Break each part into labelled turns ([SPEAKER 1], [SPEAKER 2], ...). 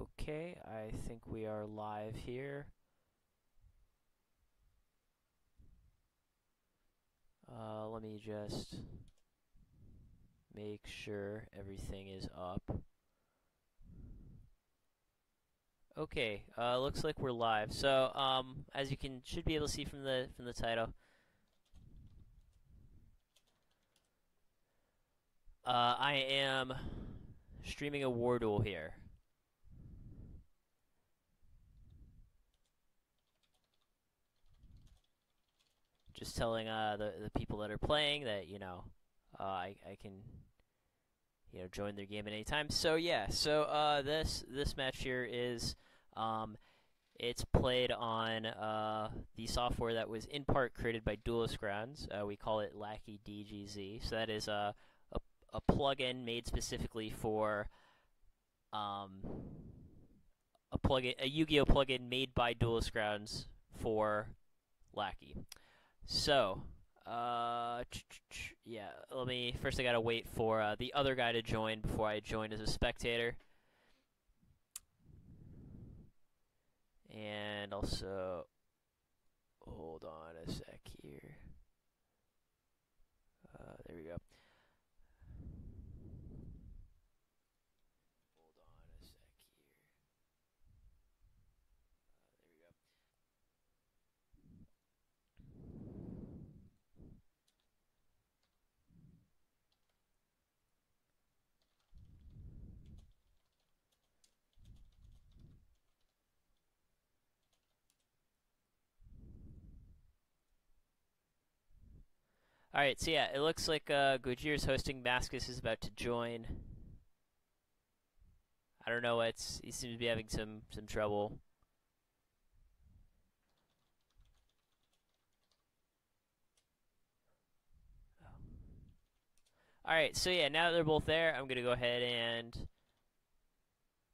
[SPEAKER 1] Okay, I think we are live here. Let me just make sure everything is up. Okay, looks like we're live. So, as you should be able to see from the title, I am streaming a war duel here. Just telling the people that are playing that I can join their game at any time. So yeah, so this match here is it's played on the software that was in part created by DuelistGroundz. We call it Lackey DGZ. So that is a plugin made specifically for a Yu-Gi-Oh plugin made by DuelistGroundz for Lackey. So, yeah, first I gotta wait for the other guy to join before I join as a spectator. And also, hold on a sec here. There we go. Hold on a sec here. There we go. Alright, so yeah, it looks like Gojira's hosting. Mascis is about to join. I don't know what's... He seems to be having some trouble. Alright, so yeah, now that they're both there, I'm going to go ahead and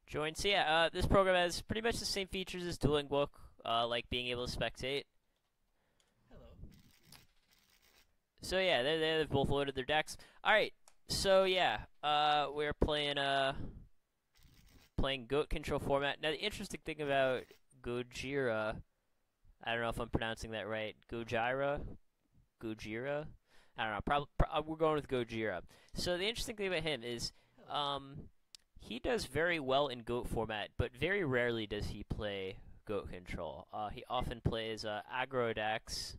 [SPEAKER 1] join. So yeah, this program has pretty much the same features as Dueling Book, like being able to spectate.
[SPEAKER 2] Hello.
[SPEAKER 1] So yeah, they've both loaded their decks. Alright, so yeah, we're playing Goat Control format. Now the interesting thing about Gojira, I don't know if I'm pronouncing that right, Gojira? I don't know, probably we're going with Gojira. So the interesting thing about him is, he does very well in Goat format, but very rarely does he play Goat Control. He often plays aggro decks,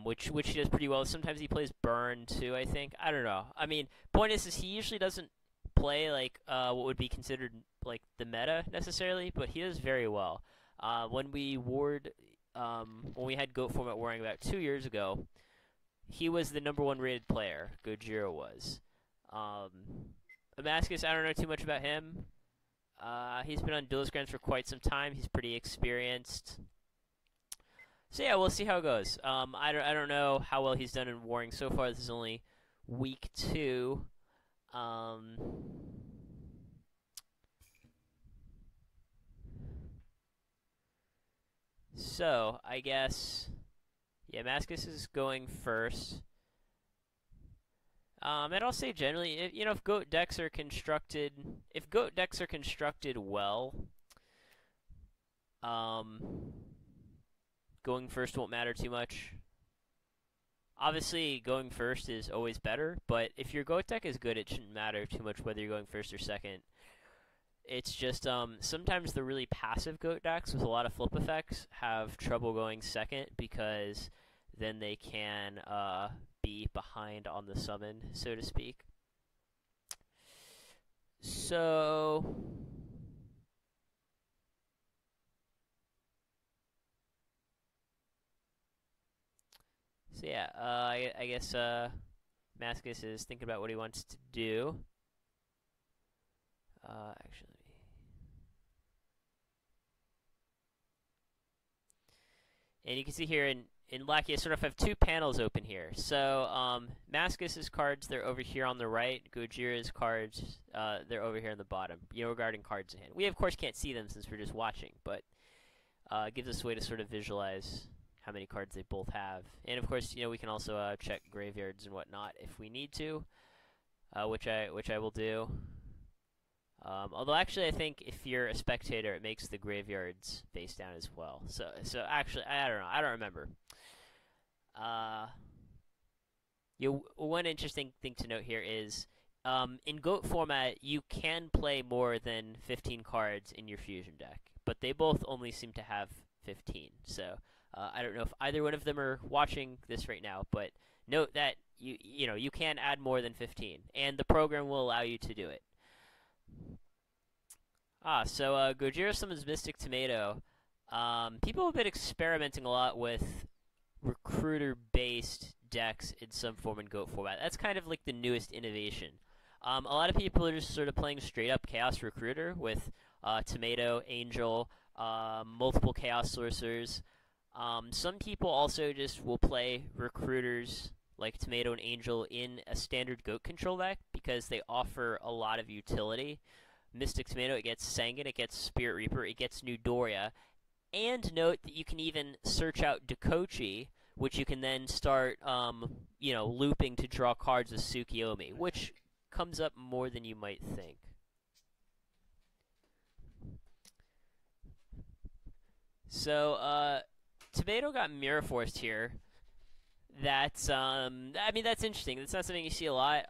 [SPEAKER 1] which he does pretty well. Sometimes he plays Burn too, I think. I don't know. I mean, point is he usually doesn't play like what would be considered like the meta necessarily, but he does very well. When we had Goat format warring about 2 years ago, he was the #1 rated player. Gojira was. Mascis, I don't know too much about him. He's been on DuelistGroundz for quite some time. He's pretty experienced. So yeah, we'll see how it goes. I don't know how well he's done in warring so far. This is only week 2. So I guess, yeah, Mascis is going first. And I'll say generally, if goat decks are constructed well, going first won't matter too much. Obviously, going first is always better, but if your goat deck is good, it shouldn't matter too much whether you're going first or second. It's just sometimes the really passive goat decks with a lot of flip effects have trouble going second because then they can be behind on the summon, so to speak. So yeah, I guess Mascis is thinking about what he wants to do. Actually, and you can see here in Lackey, I sort of have 2 panels open here. So Mascis' cards, they're over here on the right. Gojira's cards, they're over here on the bottom. Regarding cards in hand. We of course can't see them since we're just watching, but it gives us a way to sort of visualize how many cards they both have. And of course, we can also check graveyards and whatnot if we need to. which I will do. Although actually, I think if you're a spectator, it makes the graveyards face down as well. So actually, I don't know. I don't remember. Uh, one interesting thing to note here is, in GOAT format, you can play more than 15 cards in your fusion deck, but they both only seem to have 15. So I don't know if either one of them are watching this right now, but note that you can add more than 15, and the program will allow you to do it. So Gojira summons Mystic Tomato. People have been experimenting a lot with recruiter-based decks in some form in GOAT format. That's kind of like the newest innovation. A lot of people are just sort of playing straight-up Chaos Recruiter with Tomato, Angel, multiple Chaos Sorcerers. Some people also just will play recruiters like Tomato and Angel in a standard GOAT control deck because they offer a lot of utility. Mystic Tomato, it gets Sangan, it gets Spirit Reaper, it gets New Doria. And note that you can even search out Dakochi, which you can then start, looping to draw cards with Tsukiyomi, which comes up more than you might think. So, Tomato got Mirror Forced here. That's interesting. That's not something you see a lot.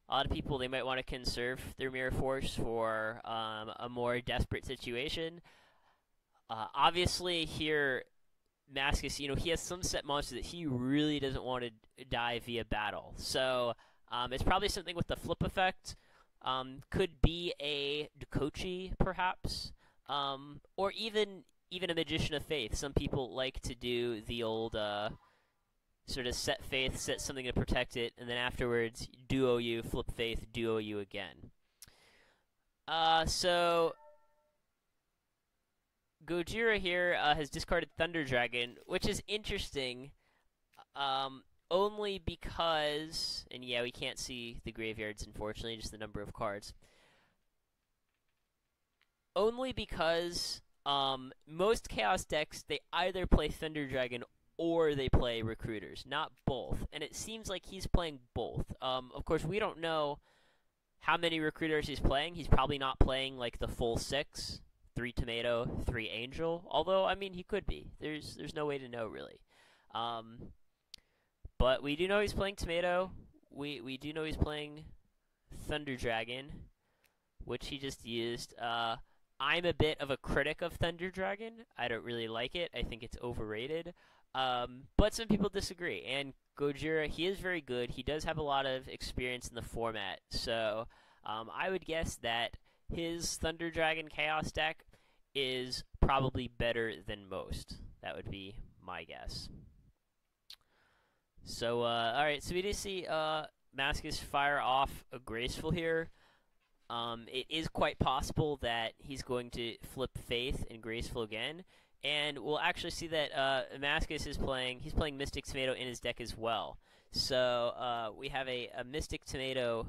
[SPEAKER 1] A lot of people, they might want to conserve their Mirror Force for a more desperate situation. Obviously, here, Mascis, he has some set monsters that he really doesn't want to die via battle. So, it's probably something with the flip effect. Could be a Dakochi, perhaps. Or even a Magician of Faith. Some people like to do the old sort of set Faith, set something to protect it, and then afterwards duo you, flip Faith, duo you again. So Gojira here has discarded Thunder Dragon, which is interesting, only because, and yeah, we can't see the graveyards, unfortunately, just the number of cards. Only because most Chaos decks, they either play Thunder Dragon or they play Recruiters, not both. And it seems like he's playing both. Of course, we don't know how many Recruiters he's playing. He's probably not playing like the full 6, 3 Tomato, 3 Angel. Although, I mean, he could be. There's no way to know, really. But we do know he's playing Tomato. We do know he's playing Thunder Dragon, which he just used. I'm a bit of a critic of Thunder Dragon. I don't really like it. I think it's overrated. But some people disagree. And Gojira, he is very good. He does have a lot of experience in the format. So I would guess that his Thunder Dragon Chaos deck is probably better than most. That would be my guess. So, alright, so we do see Mascis fire off a Graceful here. It is quite possible that he's going to flip Faith and Graceful again. And we'll actually see that Mascis is playing Mystic Tomato in his deck as well. So we have a Mystic Tomato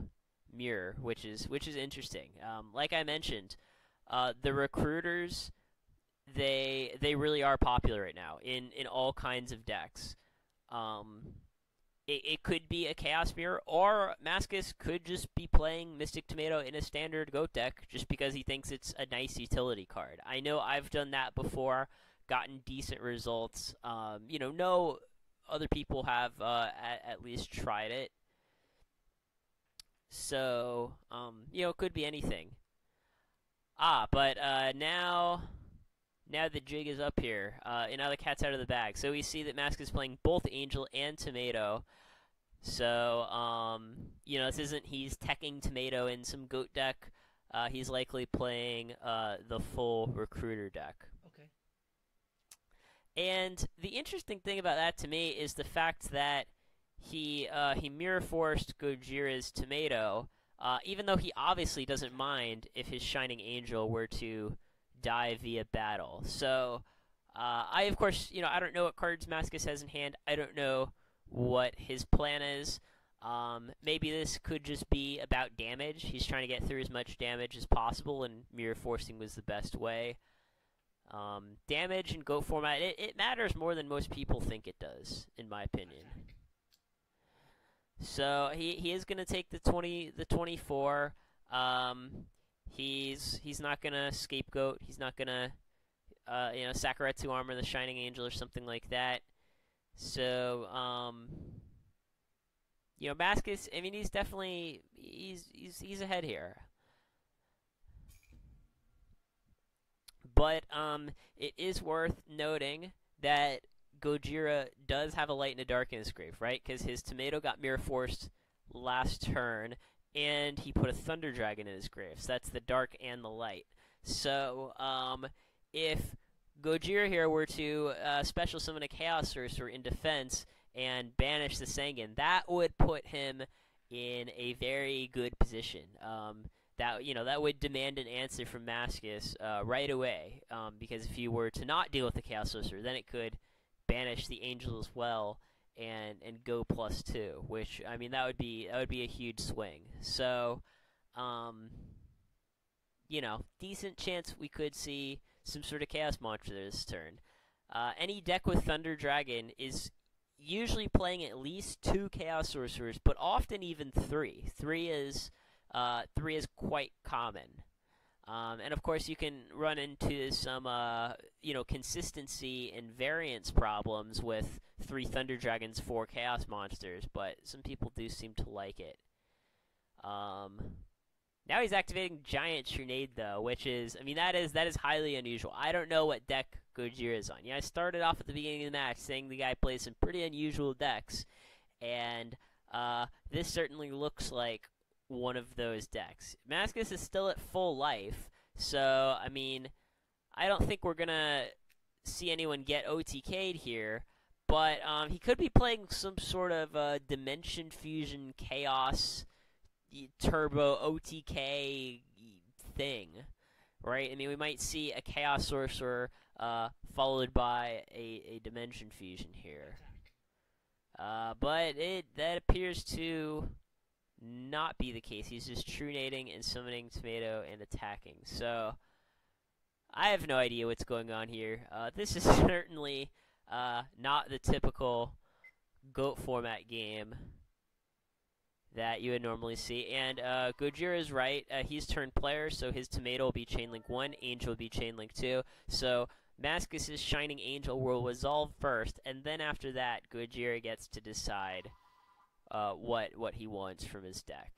[SPEAKER 1] mirror, which is interesting. Like I mentioned, the Recruiters, they really are popular right now in all kinds of decks. It could be a Chaos Mirror, or Mascis could just be playing Mystic Tomato in a standard GOAT deck just because he thinks it's a nice utility card. I know I've done that before, gotten decent results. No other people have at least tried it. So, it could be anything. But now the jig is up here, and now the cat's out of the bag. So we see that Mascis is playing both Angel and Tomato. So, this isn't he's teching Tomato in some GOAT deck. He's likely playing the full Recruiter deck.
[SPEAKER 2] Okay.
[SPEAKER 1] And the interesting thing about that to me is the fact that he mirror forced Gojira's Tomato, even though he obviously doesn't mind if his Shining Angel were to die via battle. So, I, of course, I don't know what cards Mascis has in hand. I don't know what his plan is. Maybe this could just be about damage. He's trying to get through as much damage as possible, and mirror forcing was the best way. Damage in GOAT format, it matters more than most people think it does, in my opinion. So he is gonna take the 24. He's not gonna scapegoat. He's not gonna Sakuretsu armor the Shining Angel or something like that. So Mascis. I mean, he's definitely he's ahead here. But it is worth noting that Gojira does have a light and a dark in his grave, right? Because his tomato got mirror forced last turn, and he put a thunder dragon in his grave. So that's the dark and the light. So if Gojira here were to special summon a Chaos Sorcerer in defense and banish the Sengen, that would put him in a very good position. That would demand an answer from Mascis right away, because if you were to not deal with the Chaos Sorcerer, then it could banish the Angel as well and go +2, which I mean that would be a huge swing. So, decent chance we could see some sort of Chaos Monster this turn. Any deck with Thunder Dragon is usually playing at least 2 Chaos Sorcerers, but often even 3. 3 is quite common. And of course, you can run into some, consistency and variance problems with 3 Thunder Dragons, 4 Chaos Monsters, but some people do seem to like it. Now he's activating Giant Trinade, though, which is, I mean, that is highly unusual. I don't know what deck Gojira is on. I started off at the beginning of the match saying the guy plays some pretty unusual decks, and this certainly looks like one of those decks. Mascis is still at full life, so, I mean, I don't think we're gonna see anyone get OTK'd here, but he could be playing some sort of Dimension Fusion Chaos Turbo OTK thing, right? I mean, we might see a Chaos Sorcerer followed by a Dimension Fusion here. But that appears to not be the case. He's just True-Nating and summoning Tomato and attacking. So, I have no idea what's going on here. This is certainly not the typical GOAT format game that you would normally see. And Gojira is right. He's turn player, so his Tomato will be Chainlink 1, Angel will be Chainlink 2. So Mascis' Shining Angel will resolve first, and then after that, Gojira gets to decide what he wants from his deck.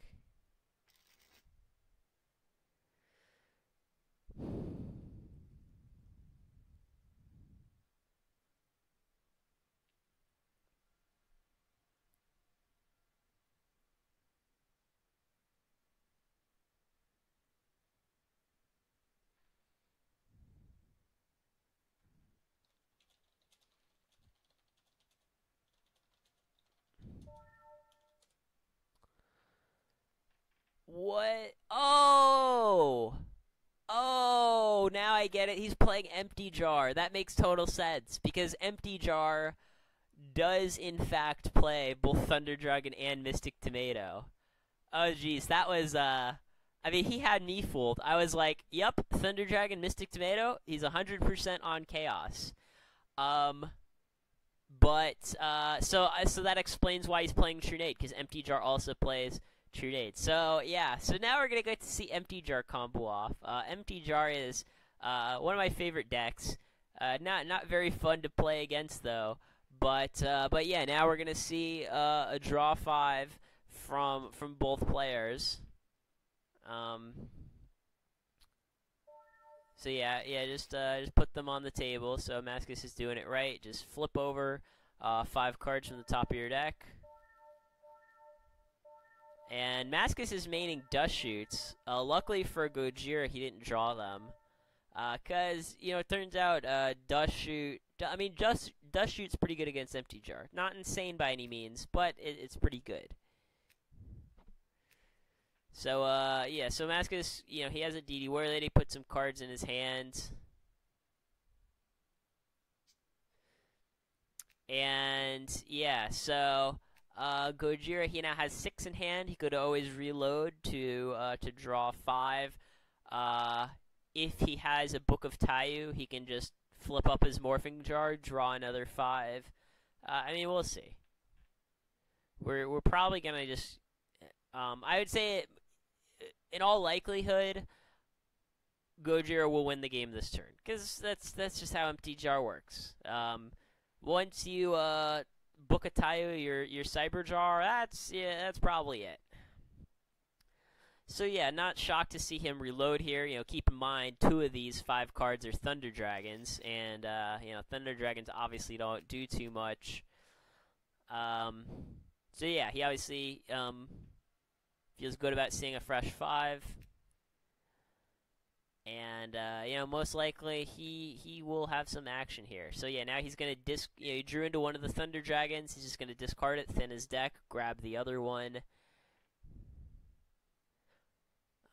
[SPEAKER 1] What? Oh, now I get it. He's playing Empty Jar. That makes total sense, because Empty Jar does, in fact, play both Thunder Dragon and Mystic Tomato. Oh, jeez. That was, I mean, he had me fooled. I was like, yep, Thunder Dragon, Mystic Tomato. He's 100% on Chaos. So that explains why he's playing True-Nade, because Empty Jar also plays True-Nade. So, yeah. So now we're going to get to see Empty Jar combo off. Empty Jar is one of my favorite decks. Not very fun to play against, though. But yeah, now we're going to see a draw 5 from both players. So yeah, just put them on the table. So Mascis is doing it right. Just flip over 5 cards from the top of your deck. And Mascis is maining Dust Shoots. Luckily for Gojira, he didn't draw them. Because, it turns out Dust Shoot's pretty good against Empty Jar. Not insane by any means, but it's pretty good. So, yeah, so Mascis, he has a DD Warrior Lady, put some cards in his hand. And, yeah, so Gojira, he now has 6 in hand. He could always reload to draw 5. If he has a Book of Taiyu, he can just flip up his Morphing Jar, draw another 5. I mean, we'll see. we're probably gonna just. I would say, in all likelihood, Gojira will win the game this turn because that's just how Empty Jar works. Once you book a Tayo, your Cyber Jar, that's probably it. So yeah, not shocked to see him reload here. Keep in mind 2 of these 5 cards are Thunder Dragons, and Thunder Dragons obviously don't do too much. So yeah, he obviously feels good about seeing a fresh 5. And most likely he will have some action here. So yeah, now he's gonna he drew into one of the Thunder Dragons. He's just gonna discard it, thin his deck, grab the other one.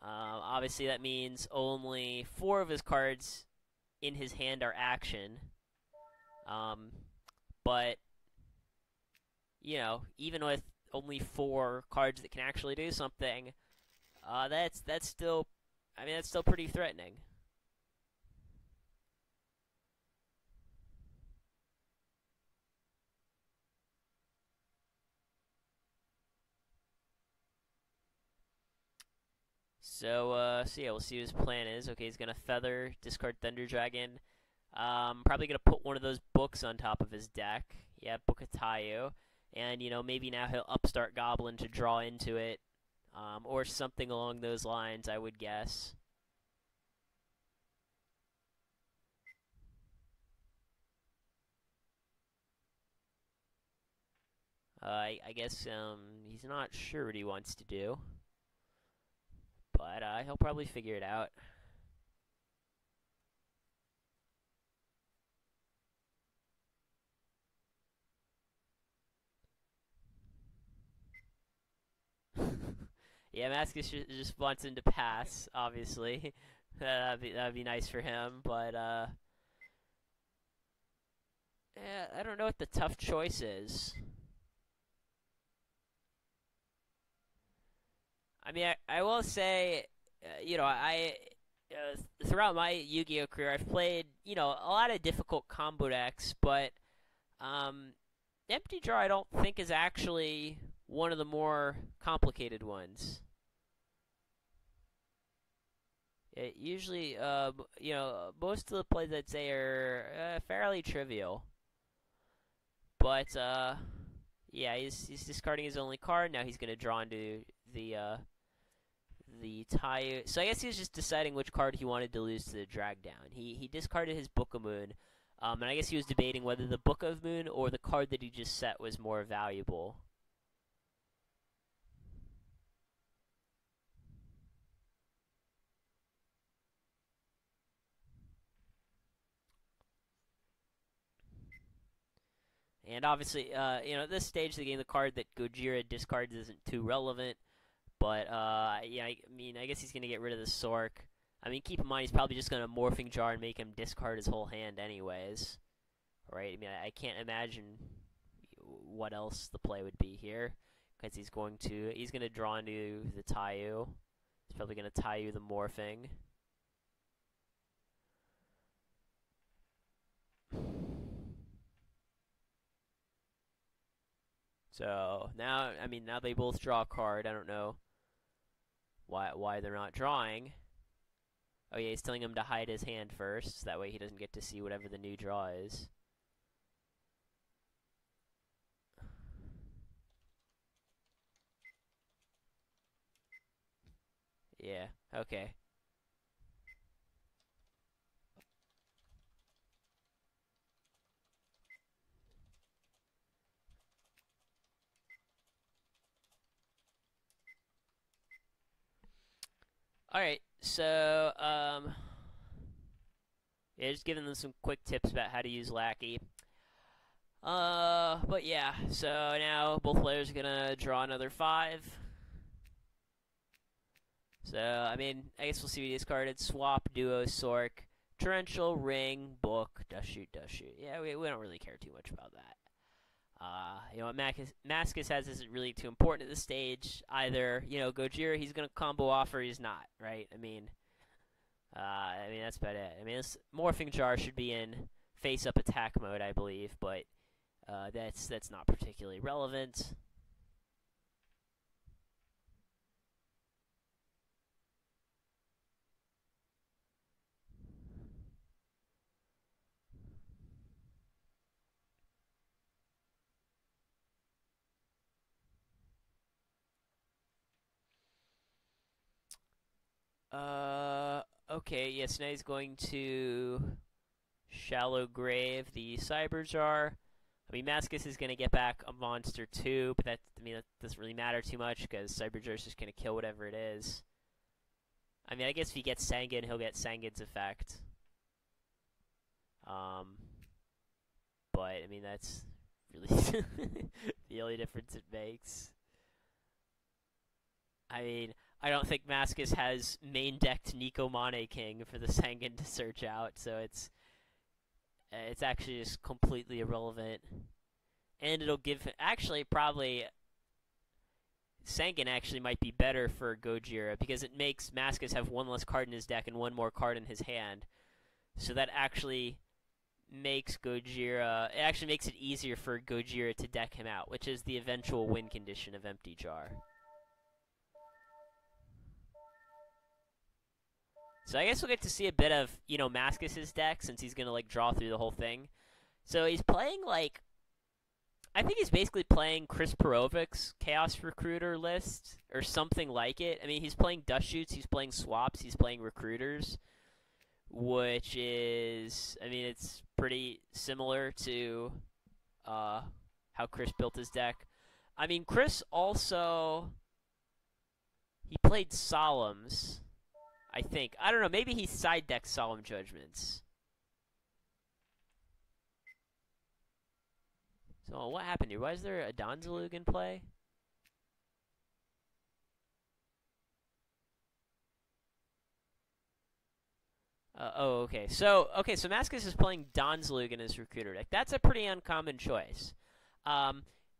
[SPEAKER 1] Obviously that means only 4 of his cards in his hand are action. But even with only 4 cards that can actually do something, that's still. I mean, that's still pretty threatening. So yeah, we'll see what his plan is. Okay, he's gonna Feather, discard Thunder Dragon. Probably gonna put one of those books on top of his deck. Yeah, Book of Tayo. And, maybe now he'll Upstart Goblin to draw into it. Or something along those lines, I would guess. I guess he's not sure what he wants to do. But he'll probably figure it out. Yeah, Mascis just wants him to pass, obviously. that'd be nice for him, but yeah, I don't know what the tough choice is. I mean, I will say, throughout my Yu-Gi-Oh career, I've played, a lot of difficult combo decks, but Empty Jar I don't think is actually one of the more complicated ones. It usually, most of the plays I'd say are fairly trivial. But, yeah, he's discarding his only card. Now he's going to draw into the tie. So I guess he was just deciding which card he wanted to lose to the drag down. He discarded his Book of Moon, and I guess he was debating whether the Book of Moon or the card that he just set was more valuable. And obviously, at this stage of the game, the card that Gojira discards isn't too relevant. But, yeah, I mean, I guess he's going to get rid of the Sork. I mean, keep in mind, he's probably just going to Morphing Jar and make him discard his whole hand anyways. Right? I mean, I can't imagine what else the play would be here. Because he's going to draw into the Tayu. He's probably going to Tayu the Morphing. So, now they both draw a card. I don't know why they're not drawing. Oh yeah, he's telling him to hide his hand first, so that way he doesn't get to see whatever the new draw is. Yeah, okay. Alright, so, yeah, just giving them some quick tips about how to use Lackey. But yeah, so now both players are gonna draw another 5. So, I mean, I guess we'll see what he discarded. Swap, Duo, Sork, Torrential, Ring, Book, Dust Shoot, Dust Shoot. Yeah, we don't really care too much about that. What Mascis has isn't really too important at this stage. Either, Gojira, he's going to combo off or he's not, right? I mean, that's about it. I mean, this Morphing Jar should be in face-up attack mode, I believe, but that's not particularly relevant. Okay, yes, now he's going to Shallow Grave the Cyber Jar. I mean, Mascis is going to get back a monster too, but that doesn't really matter too much because Cyber Jar is just going to kill whatever it is. I mean, I guess if he gets Sangan, he'll get Sangan's effect. But I mean, that's really the only difference it makes. I mean, I don't think Mascis has main decked Nico Mane King for the Sangan to search out, so it's actually just completely irrelevant. And it'll give actually probably Sangan actually might be better for Gojira because it makes Mascis have one less card in his deck and one more card in his hand. So that actually makes Gojira, it actually makes it easier for Gojira to deck him out, which is the eventual win condition of Empty Jar. So I guess we'll get to see a bit of, Mascis' deck since he's going to, draw through the whole thing. So he's playing, I think he's basically playing Chris Perovic's Chaos Recruiter list or something like it. I mean, he's playing Dust Shoots, he's playing Swaps, he's playing Recruiters, which is, I mean, it's pretty similar to how Chris built his deck. I mean, Chris also, he played Solemns, I think. I don't know, maybe he side decked Solemn Judgments. So what happened here? Why is there a Donzalug in play? Okay. So Mascis is playing Donzalug in his Recruiter deck. That's a pretty uncommon choice.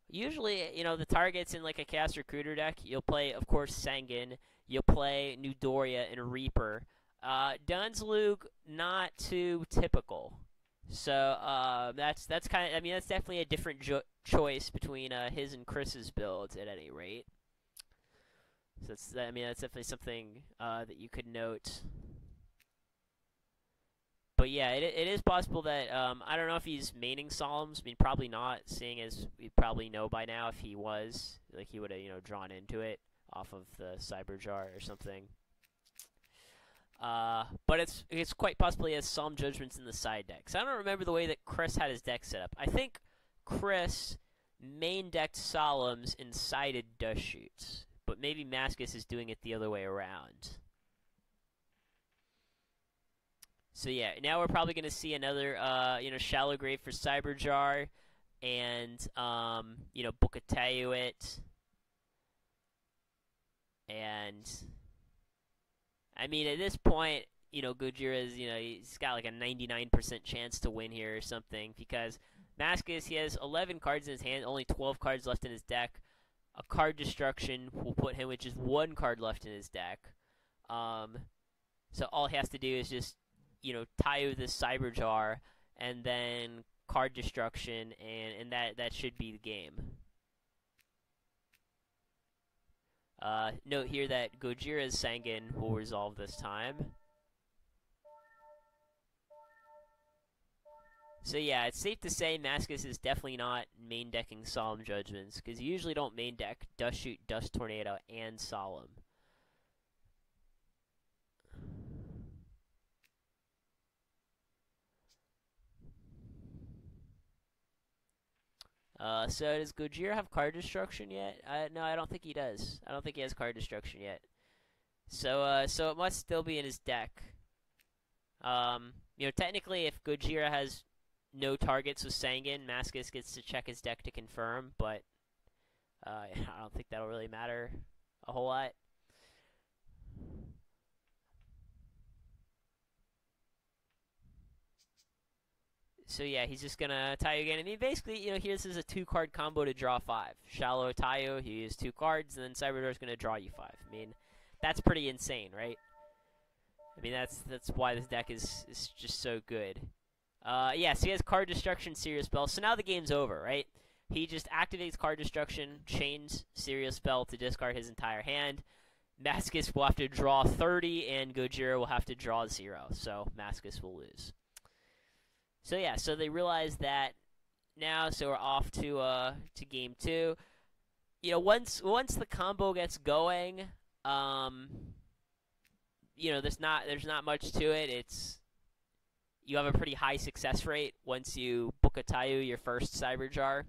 [SPEAKER 1] Usually, the targets in, a Chaos Recruiter deck, you'll play, of course, Sangan. You'll play Newdoria and Reaper. Donzalug, not too typical. So that's kind of, I mean, that's definitely a different choice between his and Chris's builds at any rate. So that's definitely something that you could note. But yeah, it is possible that I don't know if he's maining Solemns. I mean, probably not, seeing as we probably know by now if he was, he would have drawn into it off of the Cyber Jar or something. But it's quite possibly he has Solemn Judgments in the side deck. So I don't remember the way that Chris had his deck set up. I think Chris main decked Solemns and sided Dust Shoots, but maybe Mascis is doing it the other way around. So yeah, now we're probably going to see another, Shallow Grave for Cyber Jar, and Bukatayuit, and I mean at this point, Gojira's, he's got a 99% chance to win here or something because Mascis, he has 11 cards in his hand, only 12 cards left in his deck. A card destruction will put him with just one card left in his deck. So all he has to do is just Tayu this Cyber Jar, and then card destruction, and that should be the game. Note here that Gojira's Sangan will resolve this time. So yeah, it's safe to say Mascis is definitely not main decking Solemn Judgments, because you usually don't main deck Dust Shoot, Dust Tornado, and Solemn. So does Gojira have card destruction yet? No, I don't think he does. I don't think he has card destruction yet. So so it must still be in his deck. Technically, if Gojira has no targets with Sangan, Mascis gets to check his deck to confirm, but I don't think that'll really matter a whole lot. So yeah, he's just gonna Tayu again. I mean, basically, this is a 2-card combo to draw 5. Shallow Tayu, he uses 2 cards, and then Cyberdoor's gonna draw you 5. I mean, that's pretty insane, right? I mean, that's why this deck is just so good. Yeah, so he has card destruction, serious spell. So now the game's over, right? He just activates card destruction, chains serious spell to discard his entire hand. Mascis will have to draw 30, and Gojira will have to draw 0. So Mascis will lose. So yeah, so they realize that now, so we're off to game 2. Once the combo gets going, there's not much to it. It's you have a pretty high success rate once you Bukatayu your first Cyber Jar.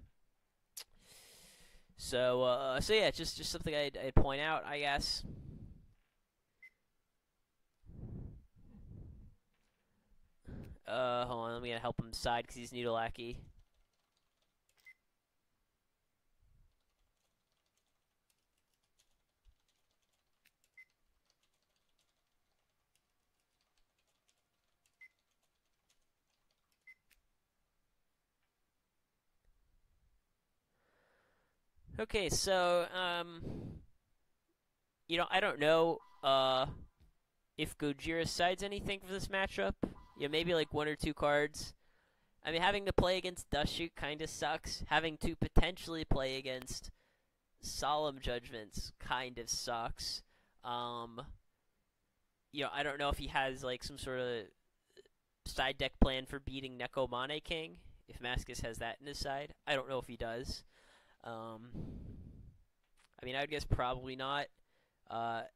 [SPEAKER 1] So yeah, just something I'd point out, I guess. Hold on, I'm gonna help him decide because he's Noodleacky. Okay, so I don't know if Gojira sides anything for this matchup. Yeah, maybe like one or two cards. I mean, having to play against Dustshoot kind of sucks. Having to potentially play against Solemn Judgments kind of sucks. Um, I don't know if he has like some sort of side deck plan for beating Nekomane King. If Mascis has that in his side, I don't know if he does. I mean, I would guess probably not.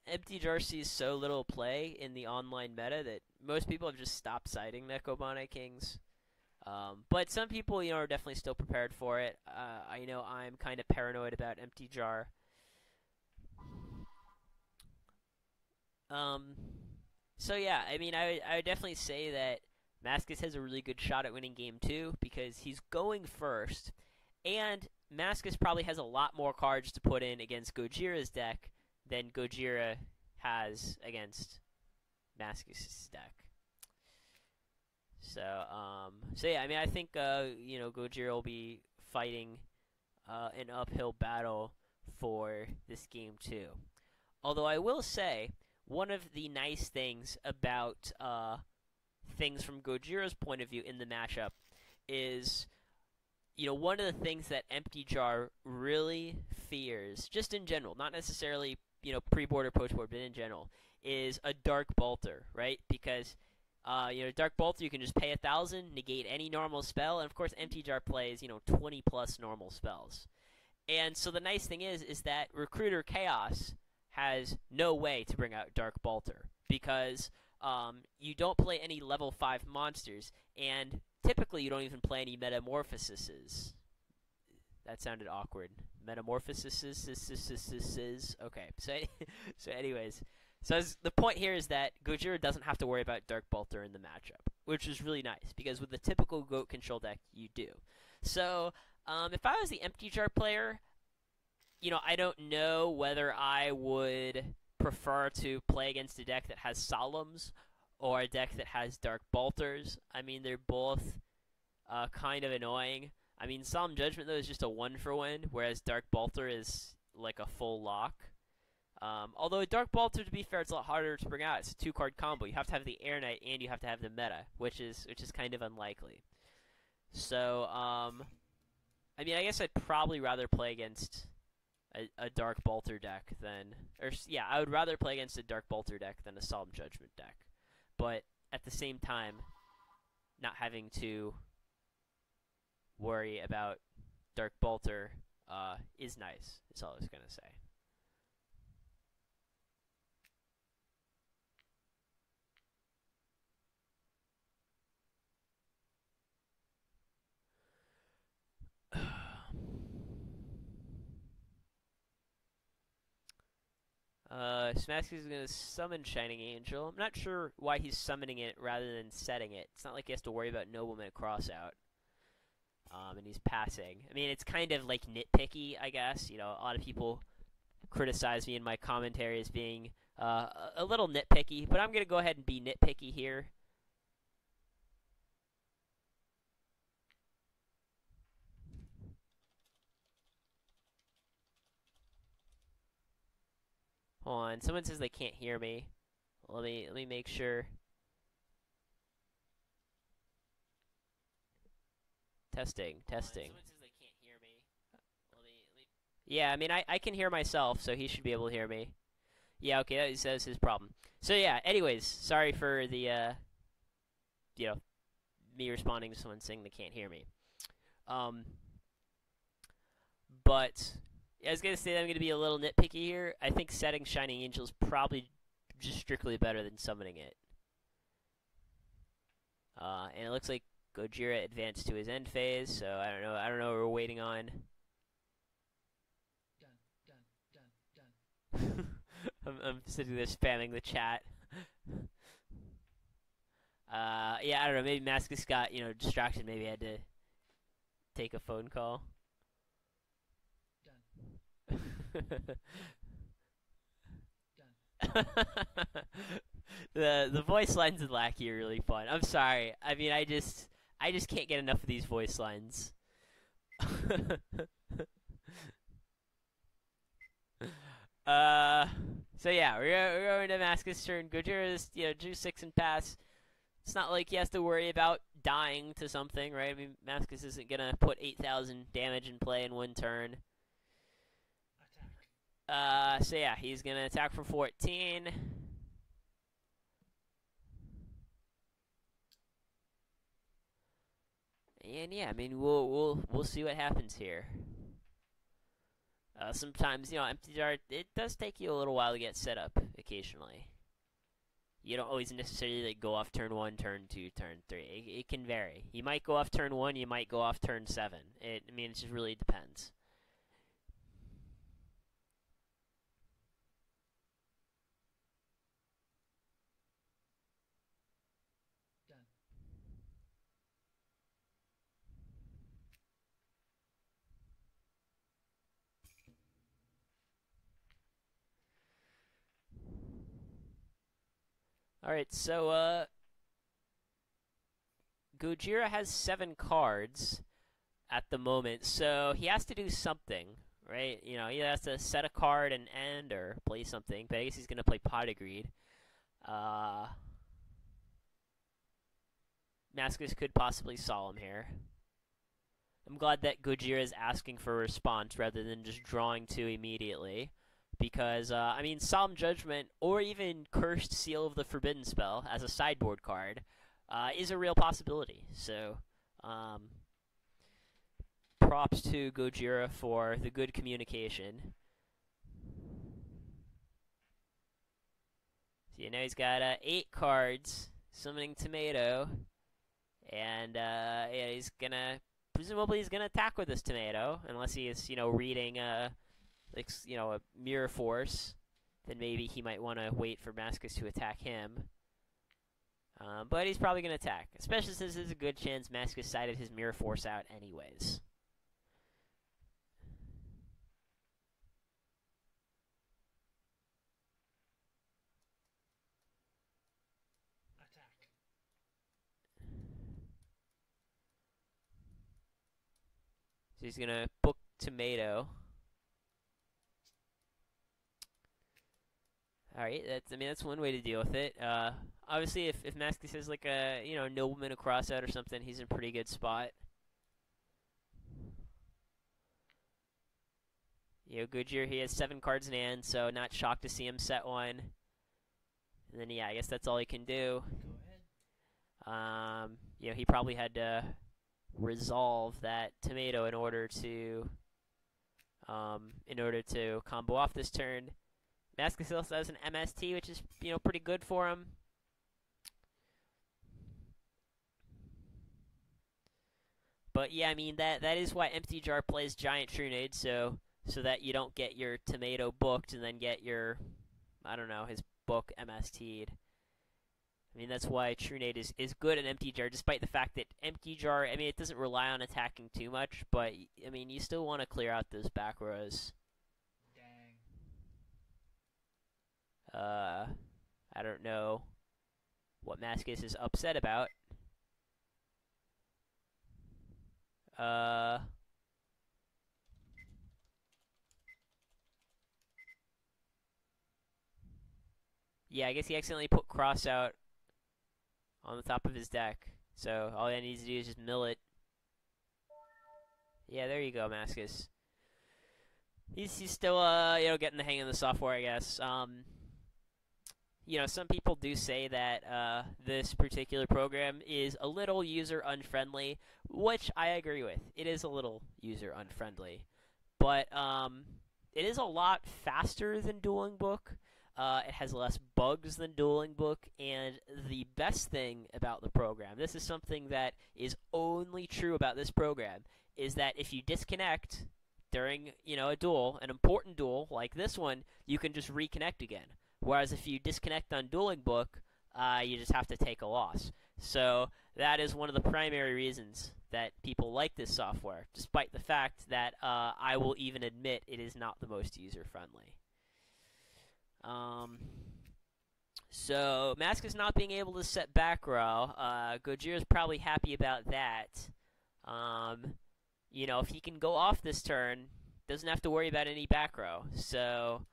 [SPEAKER 1] Empty Jar sees so little play in the online meta that most people have just stopped siding Nekomane Kings. But some people, are definitely still prepared for it. I know I'm kind of paranoid about Empty Jar. So yeah, I mean, I would definitely say that Mascis has a really good shot at winning game 2 because he's going first, and Mascis probably has a lot more cards to put in against Gojira's deck than Gojira has against Mascis' deck. So yeah, I mean, I think Gojira will be fighting an uphill battle for this game too. Although I will say, one of the nice things about things from Gojira's point of view in the matchup is, one of the things that Empty Jar really fears, just in general, not necessarily, pre-board or post-board, but in general, is a Dark Bolter, right? Because Dark Bolter, you can just pay 1,000, negate any normal spell, and of course Empty Jar plays, 20 plus normal spells. And so the nice thing is that Recruiter Chaos has no way to bring out Dark Bolter because you don't play any level 5 monsters, and typically you don't even play any Metamorphoses. That sounded awkward. Metamorphoses. Okay, so anyways. So the point here is that Gojira doesn't have to worry about Dark Bolter in the matchup, which is really nice, because with the typical GOAT control deck, you do. So, if I was the Empty Jar player, I don't know whether I would prefer to play against a deck that has Solemns or a deck that has Dark Bolters. I mean, they're both kind of annoying. I mean, Solemn Judgment, though, is just a 1-for-1, whereas Dark Bolter is like a full lock. Although Dark Bolter, to be fair, it's a lot harder to bring out. It's a 2-card combo. You have to have the Air Knight and you have to have the meta, which is kind of unlikely. So, I mean, I guess I'd probably rather play against a Dark Bolter deck than... I would rather play against a Dark Bolter deck than a Solemn Judgment deck. But at the same time, not having to worry about Dark Bolter is nice, is all I was going to say. Smasky is going to summon Shining Angel. I'm not sure why he's summoning it rather than setting it. It's not like he has to worry about Nobleman Crossout. And he's passing. I mean, it's kind of like nitpicky, I guess. A lot of people criticize me in my commentary as being a little nitpicky, but I'm going to go ahead and be nitpicky here. Hold on, someone says they can't hear me. Let me make sure. Testing. Someone says they can't hear me. Yeah, I mean, I can hear myself, so he should be able to hear me. Yeah, okay, that's his problem. So yeah, anyways, sorry for the me responding to someone saying they can't hear me. But I was going to say that I'm going to be a little nitpicky here. I think setting Shining Angel is probably just strictly better than summoning it. And it looks like Gojira advanced to his end phase, so I don't know. I don't know what we're waiting on.
[SPEAKER 2] Done.
[SPEAKER 1] I'm sitting there spamming the chat. Yeah, I don't know. Maybe Mascis got distracted. Maybe had to take a phone call.
[SPEAKER 2] Done.
[SPEAKER 1] The voice lines in Lackey are really fun. I'm sorry. I mean, I just can't get enough of these voice lines. So yeah, we're going to Mascis' turn. Gojira's do 6 and pass. It's not like he has to worry about dying to something, right? I mean, Mascis isn't gonna put 8,000 damage in play in one turn.
[SPEAKER 2] Attack.
[SPEAKER 1] So yeah, he's gonna attack for 14. And yeah, I mean, we'll see what happens here. Sometimes, empty jar, it does take you a little while to get set up occasionally. You don't always necessarily go off turn 1, turn 2, turn 3. It can vary. You might go off turn 1, you might go off turn 7. I mean, it just really depends.
[SPEAKER 2] Done.
[SPEAKER 1] Alright, so, Gojira has 7 cards at the moment, so he has to do something, right? He has to set a card and end or play something, but I guess he's going to play Pot of Greed. Mascis could possibly Solemn here. I'm glad that Gojira is asking for a response rather than just drawing 2 immediately. Because, I mean, Solemn Judgment or even Cursed Seal of the Forbidden Spell as a sideboard card is a real possibility. So, props to Gojira for the good communication. So, now he's got 8 cards, summoning Tomato, and yeah, presumably he's gonna attack with this Tomato, unless he is, reading a Mirror Force. Then maybe he might want to wait for Mascis to attack him. But he's probably going to attack, especially since there's a good chance Mascis sided his Mirror Force out anyways.
[SPEAKER 2] Attack.
[SPEAKER 1] So he's going to book Tomato. Alright, that's one way to deal with it. Obviously, if Mascis has like a nobleman, a crossout or something, he's in a pretty good spot. Gojira, he has 7 cards in hand, so not shocked to see him set one. And then yeah, I guess that's all he can do.
[SPEAKER 2] Go ahead.
[SPEAKER 1] He probably had to resolve that Tomato in order to combo off this turn. Mascis also has an MST, which is, pretty good for him. But yeah, I mean, that is why Empty Jar plays Giant Trunade, so that you don't get your Tomato booked and then get your, I don't know, his book MST'd. I mean, that's why Trunade is good at Empty Jar, despite the fact that Empty Jar, I mean, it doesn't rely on attacking too much, but, I mean, you still want to clear out those back rows. I don't know what Mascis is upset about. Yeah, I guess he accidentally put Cross out on the top of his deck. So all he needs to do is just mill it. Yeah, there you go, Mascis. He's still getting the hang of the software, I guess. Some people do say that this particular program is a little user unfriendly, which I agree with. It is a little user unfriendly, but it is a lot faster than Dueling Book. It has less bugs than Dueling Book, and the best thing about the program, this is something that is only true about this program, is that if you disconnect during, a duel, an important duel like this one, you can just reconnect again. Whereas if you disconnect on Dueling Book, you just have to take a loss. So that is one of the primary reasons that people like this software, despite the fact that I will even admit it is not the most user-friendly. So Mascis not being able to set back row, Gojira's probably happy about that. If he can go off this turn, doesn't have to worry about any back row. So,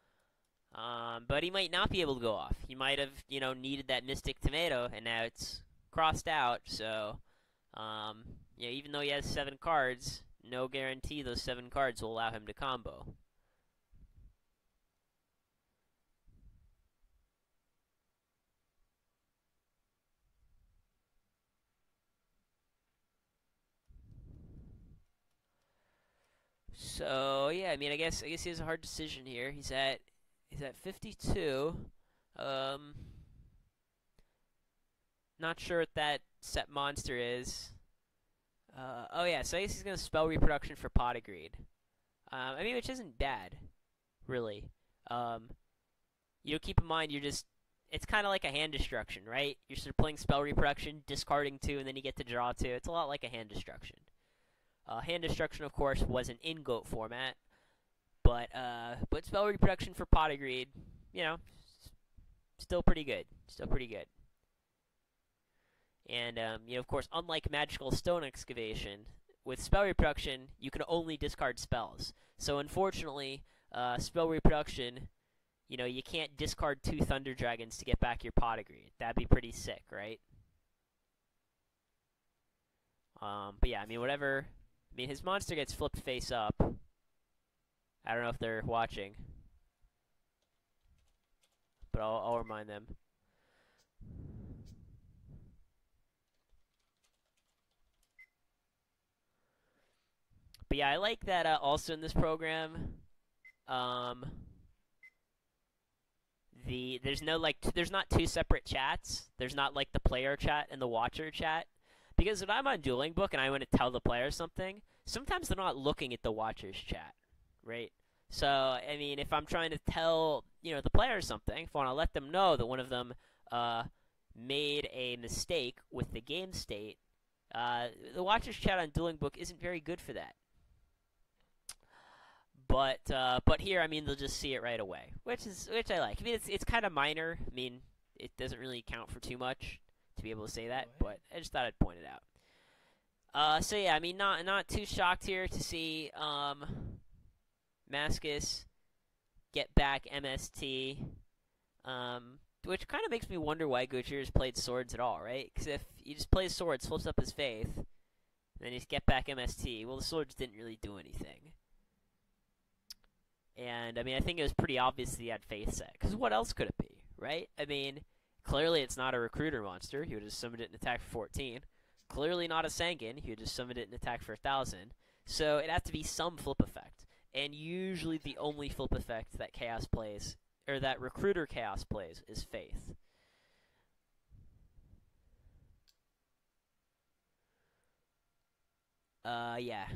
[SPEAKER 1] but he might not be able to go off. He might have, needed that Mystic Tomato, and now it's crossed out. So, even though he has 7 cards, no guarantee those 7 cards will allow him to combo. So yeah, I guess he has a hard decision here. He's at 52. Not sure what that set monster is. Oh yeah, so I guess he's gonna spell reproduction for Pot of Greed. Which isn't bad, really. Keep in mind it's kind of like a hand destruction, right? You're sort of playing spell reproduction, discarding 2, and then you get to draw 2. It's a lot like a hand destruction. Hand destruction, of course, was an in-goat format, but spell reproduction for Pot of Greed, still pretty good. Still pretty good. And, of course, unlike Magical Stone Excavation, with spell reproduction, you can only discard spells. So, unfortunately, spell reproduction, you can't discard 2 Thunder Dragons to get back your Pot of Greed. That'd be pretty sick, right? But yeah, whatever. His monster gets flipped face up. I don't know if they're watching, but I'll remind them. But yeah, I like that also in this program. There's not 2 separate chats. There's not like the player chat and the watcher chat. Because when I'm on Dueling Book and I want to tell the player something, sometimes they're not looking at the watcher's chat, right? So, if I'm trying to tell, the player something, if I want to let them know that one of them made a mistake with the game state, the watcher's chat on Dueling Book isn't very good for that. But here, they'll just see it right away, which I like. It's kind of minor. It doesn't really count for too much to be able to say that, but I just thought I'd point it out. So yeah, not too shocked here to see Mascis get back MST, which kind of makes me wonder why Gojira's played Swords at all, right? Because if he just plays Swords, flips up his Faith, then he's get back MST, well, the Swords didn't really do anything. And, I think it was pretty obvious that he had Faith set, because what else could it be, right? Clearly it's not a Recruiter monster. He would have summoned it and attack for 14. Clearly not a Sanguine. He would just summoned it and attack for 1,000. So it has to be some flip effect. And usually the only flip effect that Chaos plays, or that Recruiter Chaos plays, is Faith. Yeah.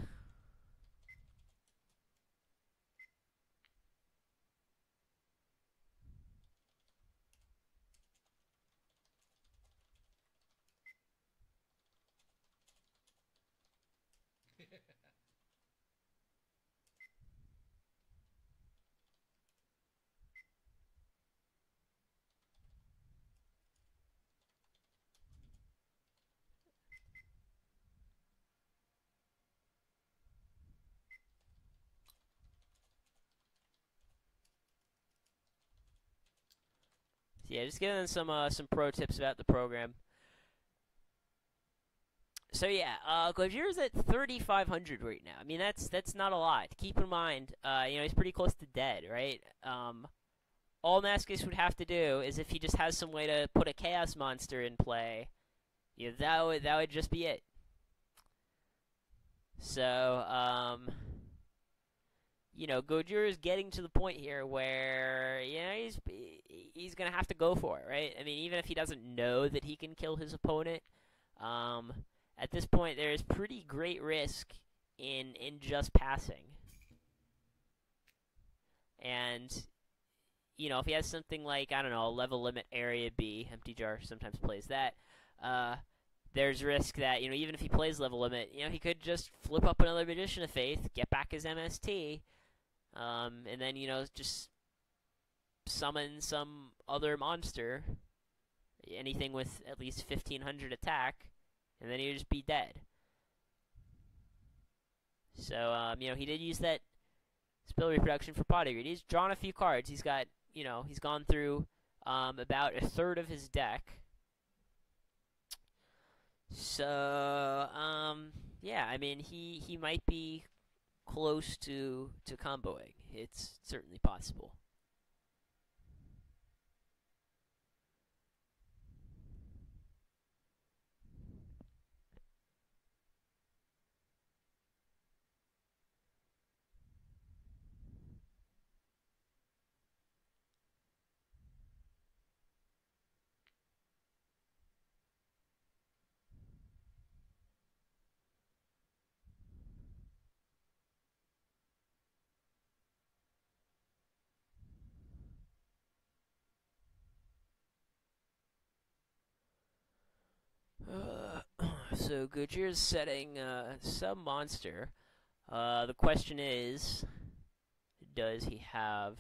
[SPEAKER 1] Yeah, just giving them some pro tips about the program. So yeah, Gojira's at 3,500 right now. That's not a lot. Keep in mind, he's pretty close to dead, right? All Mascis would have to do is if he just has some way to put a Chaos monster in play, that would just be it. So, Gojira is getting to the point here where he's gonna have to go for it, right? I mean, even if he doesn't know that he can kill his opponent, um, at this point there is pretty great risk in just passing. And if he has something like, I don't know, a level limit area B, Empty Jar sometimes plays that. There's risk that even if he plays level limit, he could just flip up another Magician of Faith, get back his MST. And then, just summon some other monster, anything with at least 1500 attack, and then he'd just be dead. So, he did use that spell reproduction for Pot Greed. He's drawn a few cards. He's got, he's gone through about a third of his deck. So, yeah, I mean, he might be close to comboing. It's certainly possible. So Gojira's setting some monster. The question is, does he have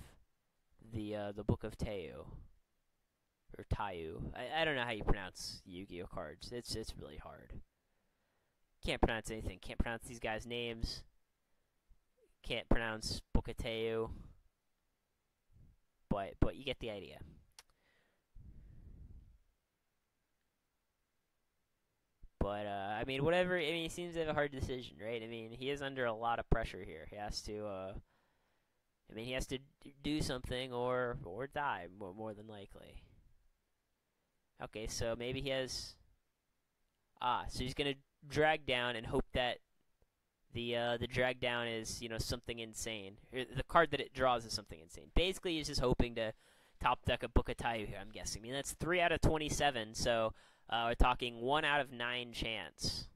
[SPEAKER 1] the Book of Teu or Tayu? I don't know how you pronounce Yu-Gi-Oh cards. It's really hard. Can't pronounce anything. Can't pronounce these guys' names. Can't pronounce Book of Teu. But you get the idea. But, I mean, whatever. I mean, he seems to have a hard decision, right? I mean, he is under a lot of pressure here. He has to, he has to do something or die, more than likely. Okay, so maybe he has... so he's going to drag down and hope that the drag down is, something insane. The card that it draws is something insane. Basically, he's just hoping to top deck a Book of Tayu here, I'm guessing. I mean, that's 3 out of 27, so... we're talking 1 out of 9 chance.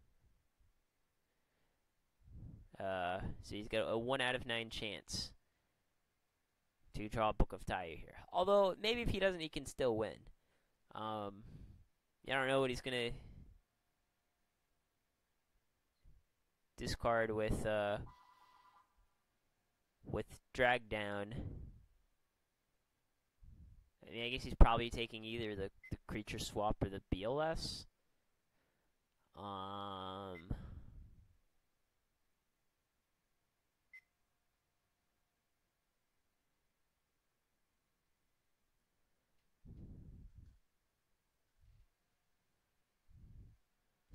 [SPEAKER 1] So he's got a 1 out of 9 chance to draw a Book of Tayu here. Although, maybe if he doesn't, he can still win. I don't know what he's going to discard with drag down. I mean, I guess he's probably taking either the creature swap or the BLS.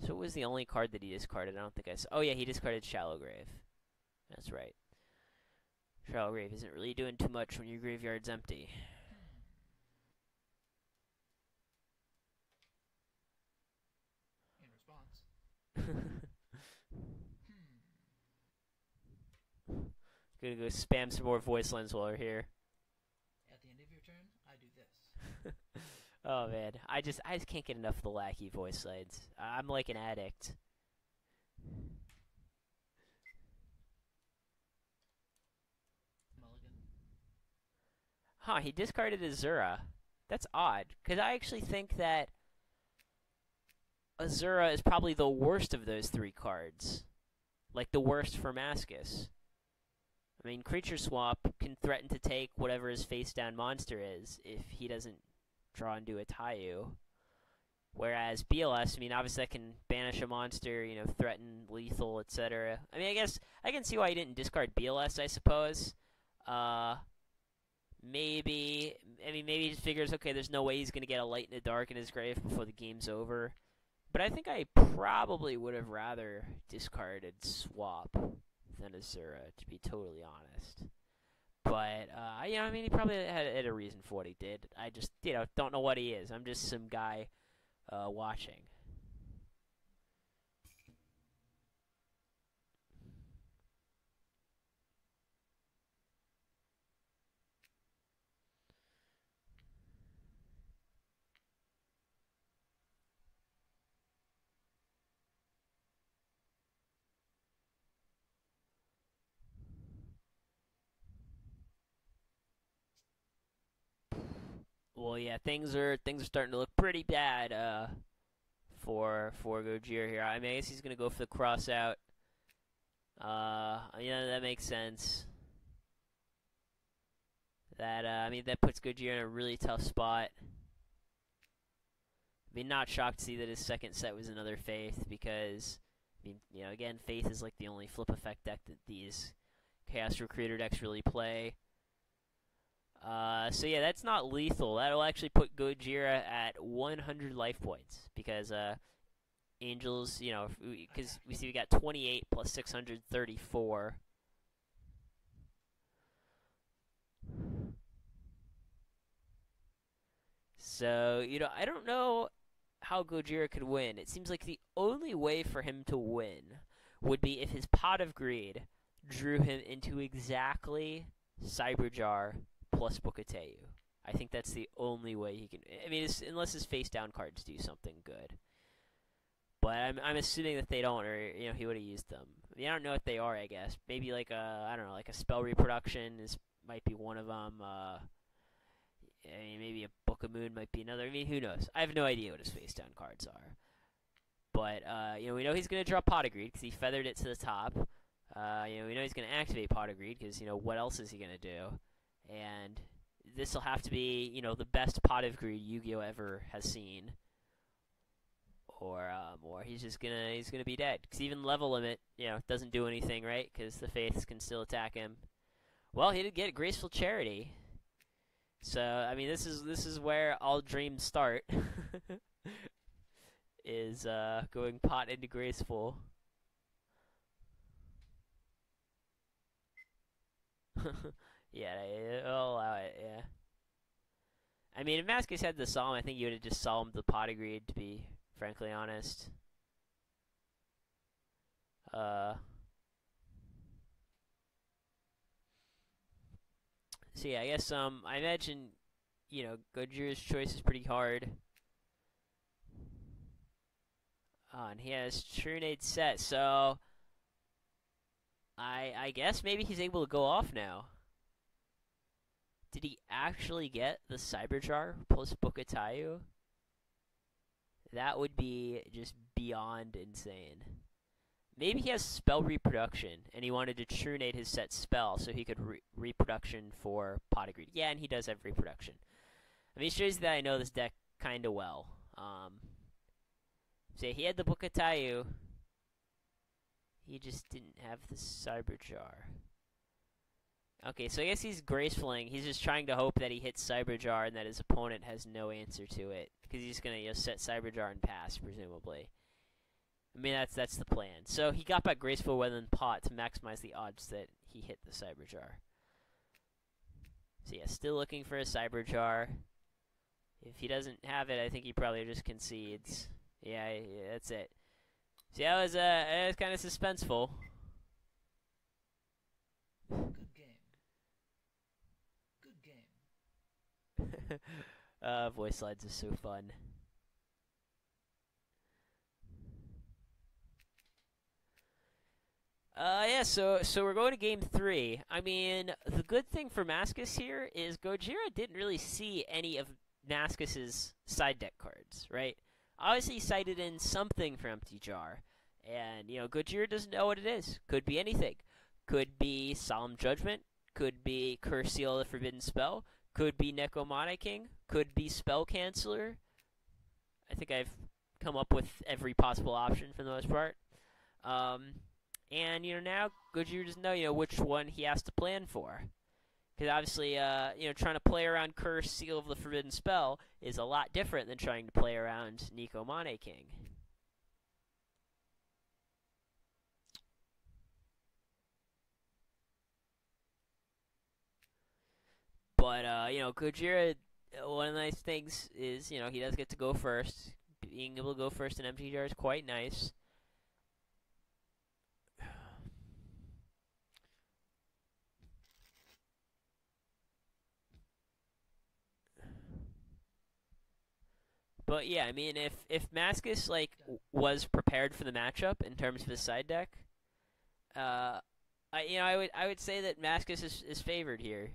[SPEAKER 1] So what was the only card that he discarded? I don't think I saw. Oh, yeah, he discarded Shallow Grave. That's right. Shallow Grave isn't really doing too much when your graveyard's empty.
[SPEAKER 2] In response.
[SPEAKER 1] Gonna go spam some more voice lines while we're here.
[SPEAKER 2] At the end of your turn, I do this.
[SPEAKER 1] Oh man, I just can't get enough of the Lackey voice lines. I'm like an addict.
[SPEAKER 2] Mulligan.
[SPEAKER 1] Huh, he discarded Azura. That's odd, because I actually think that Azura is probably the worst of those 3 cards. Like, the worst for Mascis. I mean, Creature Swap can threaten to take whatever his face-down monster is if he doesn't draw and do a Tayu. Whereas BLS, I mean, obviously that can banish a monster, threaten, lethal, etc. I mean, I guess I can see why he didn't discard BLS, I suppose. Maybe he just figures, okay, there's no way he's going to get a Light in the Dark in his grave before the game's over. But I think I probably would have rather discarded Swap than Azura, to be totally honest. But, he probably had a reason for what he did. I just, don't know what he is. I'm just some guy watching. Well, yeah, things are starting to look pretty bad for Gojira here. I mean, I guess he's gonna go for the cross out. Yeah, that makes sense. That I mean, that puts Gojira in a really tough spot. I mean, not shocked to see that his second set was another Faith because, I mean, again, Faith is like the only flip effect deck that these Chaos Recruiter decks really play. So yeah, that's not lethal. That'll actually put Gojira at 100 life points because Angels, because we see we got 28 plus 634. So, I don't know how Gojira could win. It seems like the only way for him to win would be if his Pot of Greed drew him into exactly Cyberjar plus Bookateu. I think that's the only way he can. I mean, unless his face down cards do something good. But I'm assuming that they don't, or he would have used them. I mean, I don't know what they are. I guess maybe like I don't know, like a spell reproduction might be one of them. I mean, maybe a Book of Moon might be another. I mean, who knows? I have no idea what his face down cards are. But we know he's gonna draw Pot of Greed because he feathered it to the top. We know he's gonna activate Pot of Greed because what else is he gonna do? And this will have to be the best Pot of Greed Yu-Gi-Oh ever has seen. Or he's just gonna be dead. Because even level limit, doesn't do anything, right? Because the Faiths can still attack him. Well, he did get Graceful Charity. So I mean, this is where all dreams start. Is going Pot into Graceful. Yeah, I'll allow it. Yeah. I mean, if Mascis had the Solemn, I think you would have just solemned the Pot of Greed, to be frankly honest. So yeah, I guess I imagine Gojira's choice is pretty hard. And he has Trunade set, so I guess maybe he's able to go off now. Did he actually get the Cyberjar plus Bookateu? That would be just beyond insane. Maybe he has spell reproduction, and he wanted to Trunade his set spell so he could reproduction for Pot of Greed. Yeah, and he does have reproduction. I mean, it shows that I know this deck kind of well. So he had the Bookateu. He just didn't have the Cyberjar. Okay, so I guess he's gracefuling. He's just trying to hope that he hits Cyberjar and that his opponent has no answer to it. Because he's going to set Cyberjar and pass, presumably. I mean, that's the plan. So he got back Graceful Weather and Pot to maximize the odds that he hit the Cyberjar. So yeah, still looking for a Cyberjar. If he doesn't have it, I think he probably just concedes. Yeah, that's it. See, that was kind of suspenseful.
[SPEAKER 2] Good game. Good game.
[SPEAKER 1] Voice slides are so fun. Yeah, so we're going to game 3. I mean, the good thing for Mascis here is Gojira didn't really see any of Mascis's side deck cards, right? Obviously, he cited in something for Empty Jar, and, Gojira doesn't know what it is. Could be anything. Could be Solemn Judgment, could be Curse Seal of the Forbidden Spell, could be Necromante King, could be Spell Canceller. I think I've come up with every possible option for the most part. And, now Gojira doesn't know, which one he has to plan for. Because obviously, trying to play around Curse, Seal of the Forbidden Spell is a lot different than trying to play around Necromante King. But, Gojira, one of the nice things is, he does get to go first. Being able to go first in Empty Jar is quite nice. But yeah, I mean, if Mascis was prepared for the matchup in terms of his side deck, I would say that Mascis is favored here.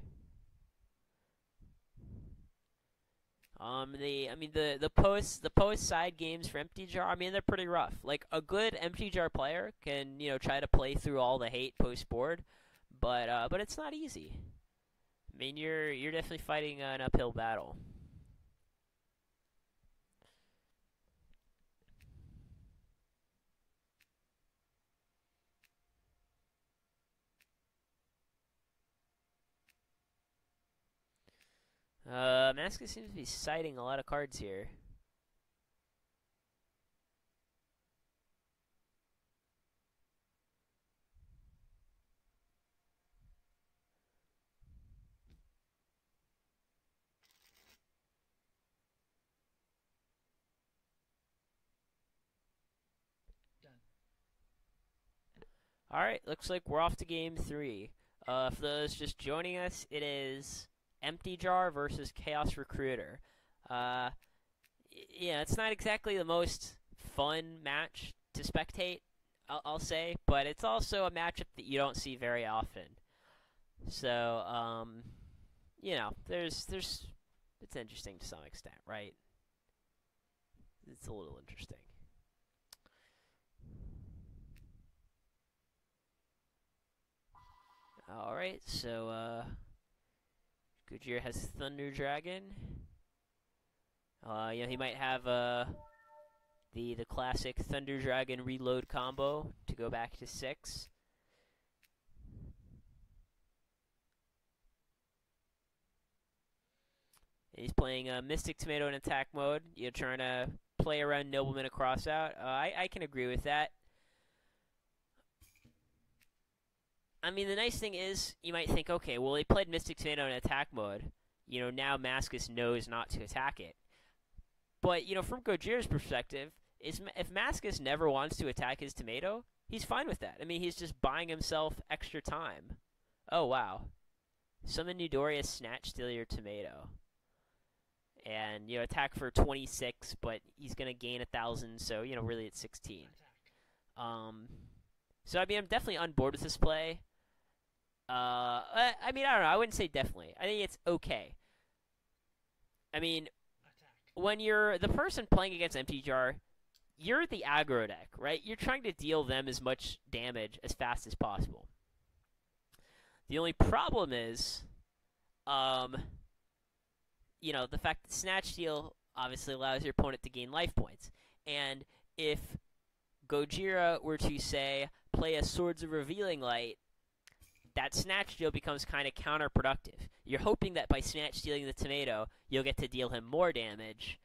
[SPEAKER 1] The post side games for Empty Jar, I mean, they're pretty rough. Like a good Empty Jar player can, try to play through all the hate post board, but it's not easy. I mean, you're definitely fighting an uphill battle. Mascis seems to be citing a lot of cards here.
[SPEAKER 2] Done.
[SPEAKER 1] Alright, looks like we're off to game 3. For those just joining us, it is Empty Jar versus Chaos Recruiter. Yeah, it's not exactly the most fun match to spectate, I'll say, but it's also a matchup that you don't see very often. So, it's interesting to some extent, right? It's a little interesting. Alright, so, Gojira has Thunder Dragon. He might have, the classic Thunder Dragon reload combo to go back to 6. And he's playing Mystic Tomato in attack mode. You're trying to play around Nobleman across out. I can agree with that. I mean, the nice thing is, you might think, okay, well, he played Mystic Tomato in attack mode. Now Mascis knows not to attack it. But, from Gojira's perspective, if Mascis never wants to attack his tomato, he's fine with that. I mean, he's just buying himself extra time. Oh, wow. Summon Nidoria's Snatch Steal your tomato. And, attack for 26, but he's going to gain 1,000, so, really it's 16. So, I mean, I'm definitely on board with this play. I mean, I don't know. I wouldn't say definitely. I think it's okay. I mean, when you're the person playing against Empty Jar, you're the aggro deck, right? You're trying to deal them as much damage as fast as possible. The only problem is, the fact that Snatch Steal obviously allows your opponent to gain life points. And if Gojira were to, say, play a Swords of Revealing Light, that Snatch Steal becomes kind of counterproductive. You're hoping that by Snatch Stealing the tomato, you'll get to deal him more damage,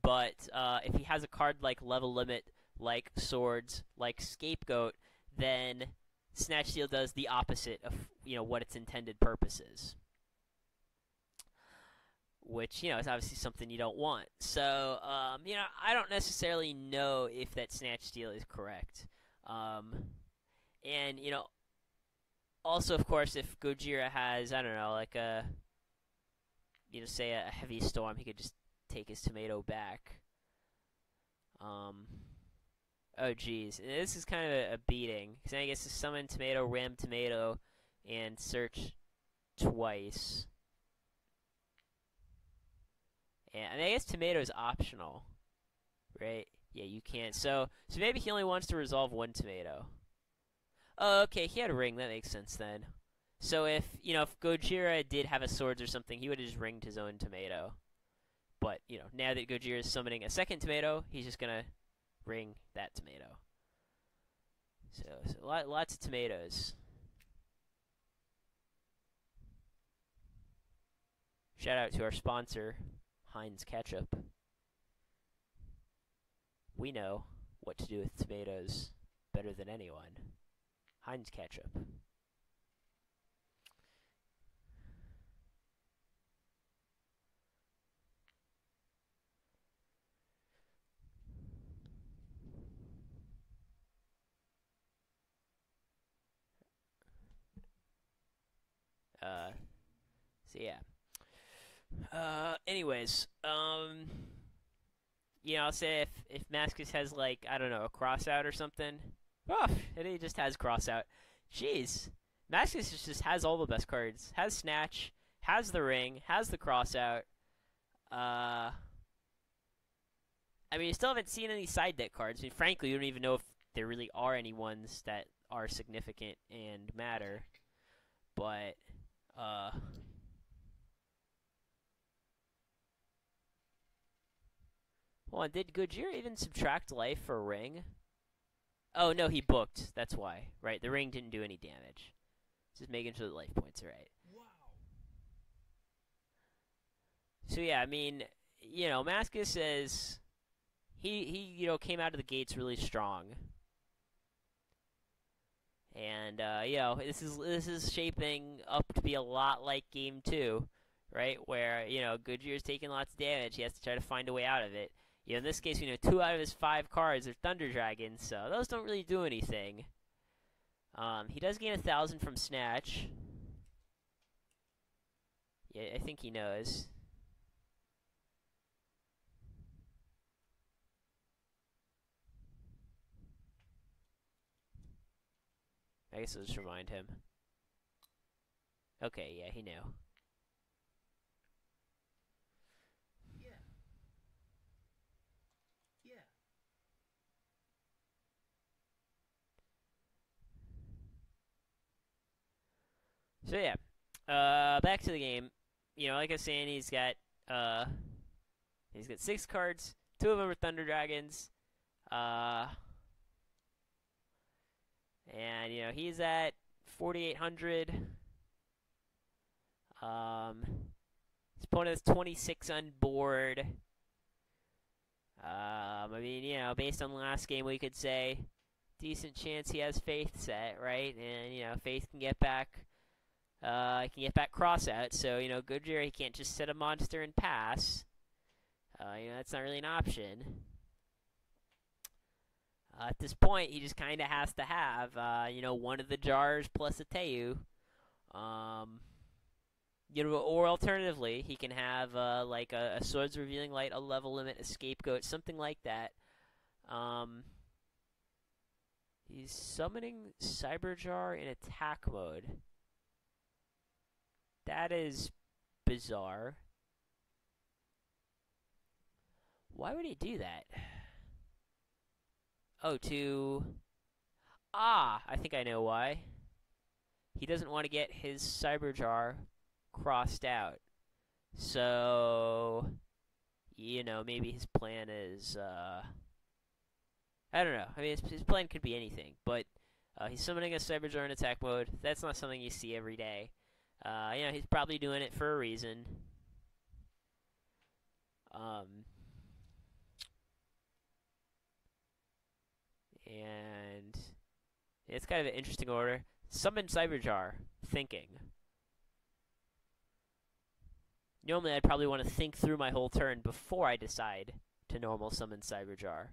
[SPEAKER 1] but if he has a card like Level Limit, like Swords, like Scapegoat, then Snatch Steal does the opposite of, what its intended purpose is. Which, is obviously something you don't want. So, I don't necessarily know if that Snatch Steal is correct. And, also, of course, if Gojira has, I don't know, like say a Heavy Storm, he could just take his tomato back. Oh, geez. This is kind of a beating. Because I guess to summon tomato, ram tomato, and search twice. And I guess tomato is optional, right? Yeah, you can't. So maybe he only wants to resolve one tomato. Oh, okay, he had a ring. That makes sense then. So if Gojira did have a swords or something, he would have just ringed his own tomato. But, now that Gojira is summoning a second tomato, he's just going to ring that tomato. So lots of tomatoes. Shout out to our sponsor, Heinz Ketchup. We know what to do with tomatoes better than anyone. Heinz Ketchup. So yeah. Anyways, I'll say if Mascis has, like, I don't know, a cross out or something. Oh, and he just has cross out. Jeez. Mascis just has all the best cards. Has Snatch, has the ring, has the cross out. I mean, you still haven't seen any side deck cards. I mean, frankly, you don't even know if there really are any ones that are significant and matter. But, hold on, did Gojira even subtract life for a ring? Oh, no, he booked. That's why. Right, the ring didn't do any damage. Just making sure the life points are right.
[SPEAKER 2] Wow.
[SPEAKER 1] So, yeah, I mean, Mascis says he came out of the gates really strong. And, this is shaping up to be a lot like Game 2, right? Where, Gojira's taking lots of damage. He has to try to find a way out of it. In this case, 2 out of his 5 cards are Thunder Dragons, so those don't really do anything. He does gain 1,000 from Snatch. Yeah, I think he knows. I guess I'll just remind him. Okay, yeah, he knew.
[SPEAKER 2] Yeah. Yeah.
[SPEAKER 1] So yeah, back to the game. Like I was saying, he's got 6 cards. 2 of them are Thunder Dragons. And he's at 4,800. His opponent has 26 on board. I mean, based on the last game, we could say decent chance he has Faith set, right? And Faith can get back. Cross out. So Gojira, he can't just set a monster and pass. That's not really an option. At this point, he just kind of has to have, one of the jars plus a Teu. Or alternatively, he can have like a Swords Revealing Light, a level limit, a Scapegoat, something like that. He's summoning Cyberjar in attack mode. That is bizarre. Why would he do that? Oh, I think I know why. He doesn't want to get his Cyberjar crossed out. So, maybe his plan is, I don't know. I mean, his plan could be anything. But he's summoning a Cyberjar in attack mode. That's not something you see every day. He's probably doing it for a reason. And it's kind of an interesting order. Summon Cyberjar. Thinking. Normally, I'd probably want to think through my whole turn before I decide to normal summon Cyberjar.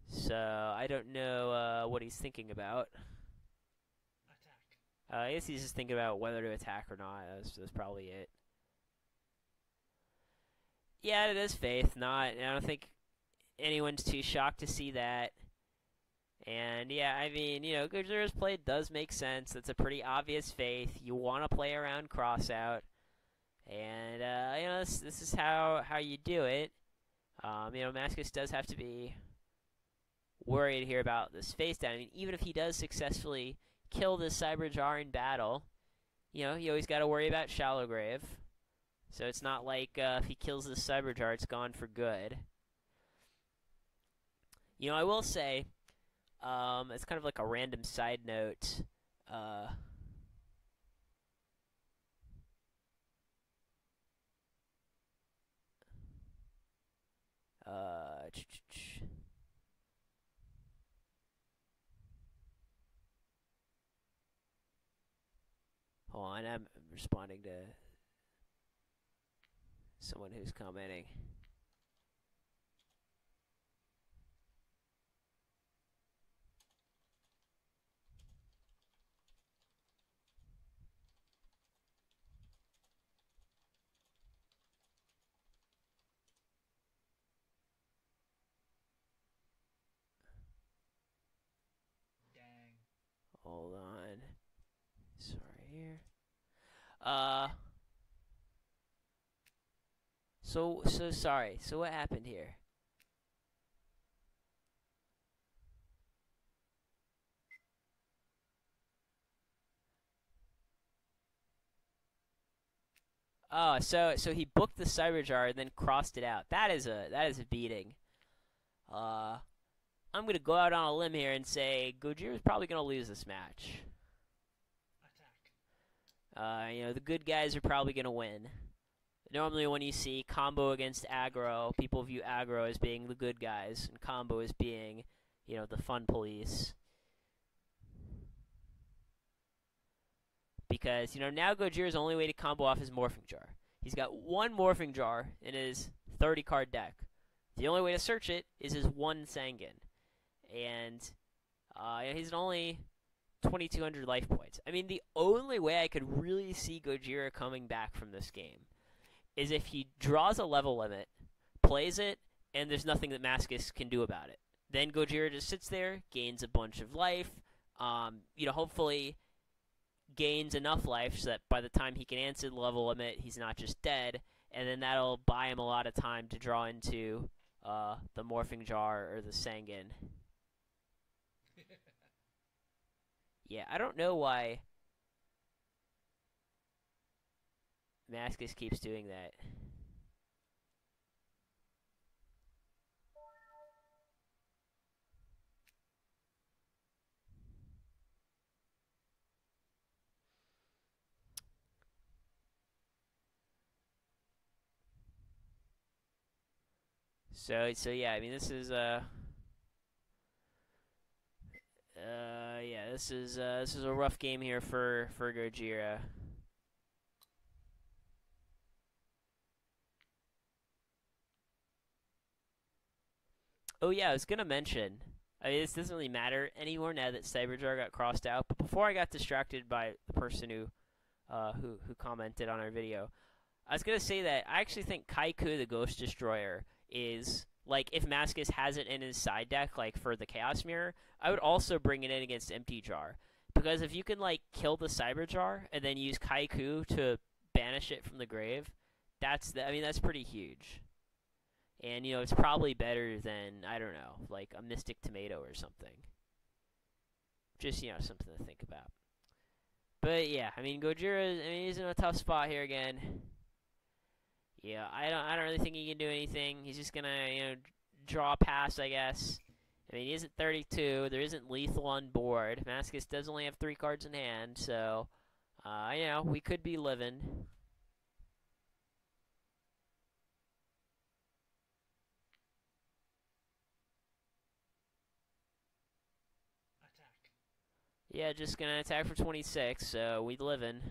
[SPEAKER 1] So, I don't know what he's thinking about.
[SPEAKER 2] Attack.
[SPEAKER 1] I guess he's just thinking about whether to attack or not. That's probably it. Yeah, it is Faith. I don't think anyone's too shocked to see that. And yeah, I mean, Gojira's play does make sense. That's a pretty obvious Faith. You want to play around Crossout. And, this is how you do it. Mascis does have to be worried here about this face down. I mean, even if he does successfully kill this Cyberjar in battle, you always got to worry about Shallow Grave. So it's not like if he kills this Cyberjar, it's gone for good. I will say, it's kind of like a random side note. Hold on, I'm responding to someone who's commenting.
[SPEAKER 2] Dang.
[SPEAKER 1] Hold on. Sorry here. So sorry. So what happened here? Oh, so he booked the cyber jar and then crossed it out. That is a beating. Uh, I'm gonna go out on a limb here and say Gojira's probably gonna lose this match.
[SPEAKER 2] Attack.
[SPEAKER 1] The good guys are probably gonna win. Normally, when you see combo against aggro, people view aggro as being the good guys, and combo as being, the fun police. Because, now Gojira's only way to combo off his Morphing Jar. He's got one Morphing Jar in his 30 card deck. The only way to search it is his one Sangan. And he's at only 2,200 life points. I mean, the only way I could really see Gojira coming back from this game is if he draws a level limit, plays it, and there's nothing that Mascis can do about it. Then Gojira just sits there, gains a bunch of life, hopefully gains enough life so that by the time he can answer the level limit, he's not just dead, and then that'll buy him a lot of time to draw into the Morphing Jar or the Sangan. Yeah, I don't know why Mascis keeps doing that. So yeah, I mean this is this is a rough game here for Gojira. Oh yeah, I was gonna mention. I mean, this doesn't really matter anymore now that Cyberjar got crossed out. But before I got distracted by the person who commented on our video, I was gonna say that I actually think Kaiku the Ghost Destroyer is like if Mascis has it in his side deck, like for the Chaos Mirror, I would also bring it in against Empty Jar because if you can like kill the Cyber Jar and then use Kaiku to banish it from the grave, that's pretty huge. And it's probably better than I don't know, like a Mystic Tomato or something. Just something to think about. But yeah, I mean Gojira, he's in a tough spot here again. Yeah, I don't really think he can do anything. He's just gonna, draw a pass, I guess. I mean, he isn't 32. There isn't lethal on board. Mascis does only have 3 cards in hand, so, we could be living.
[SPEAKER 2] Attack.
[SPEAKER 1] Yeah, just gonna attack for 26, so we living.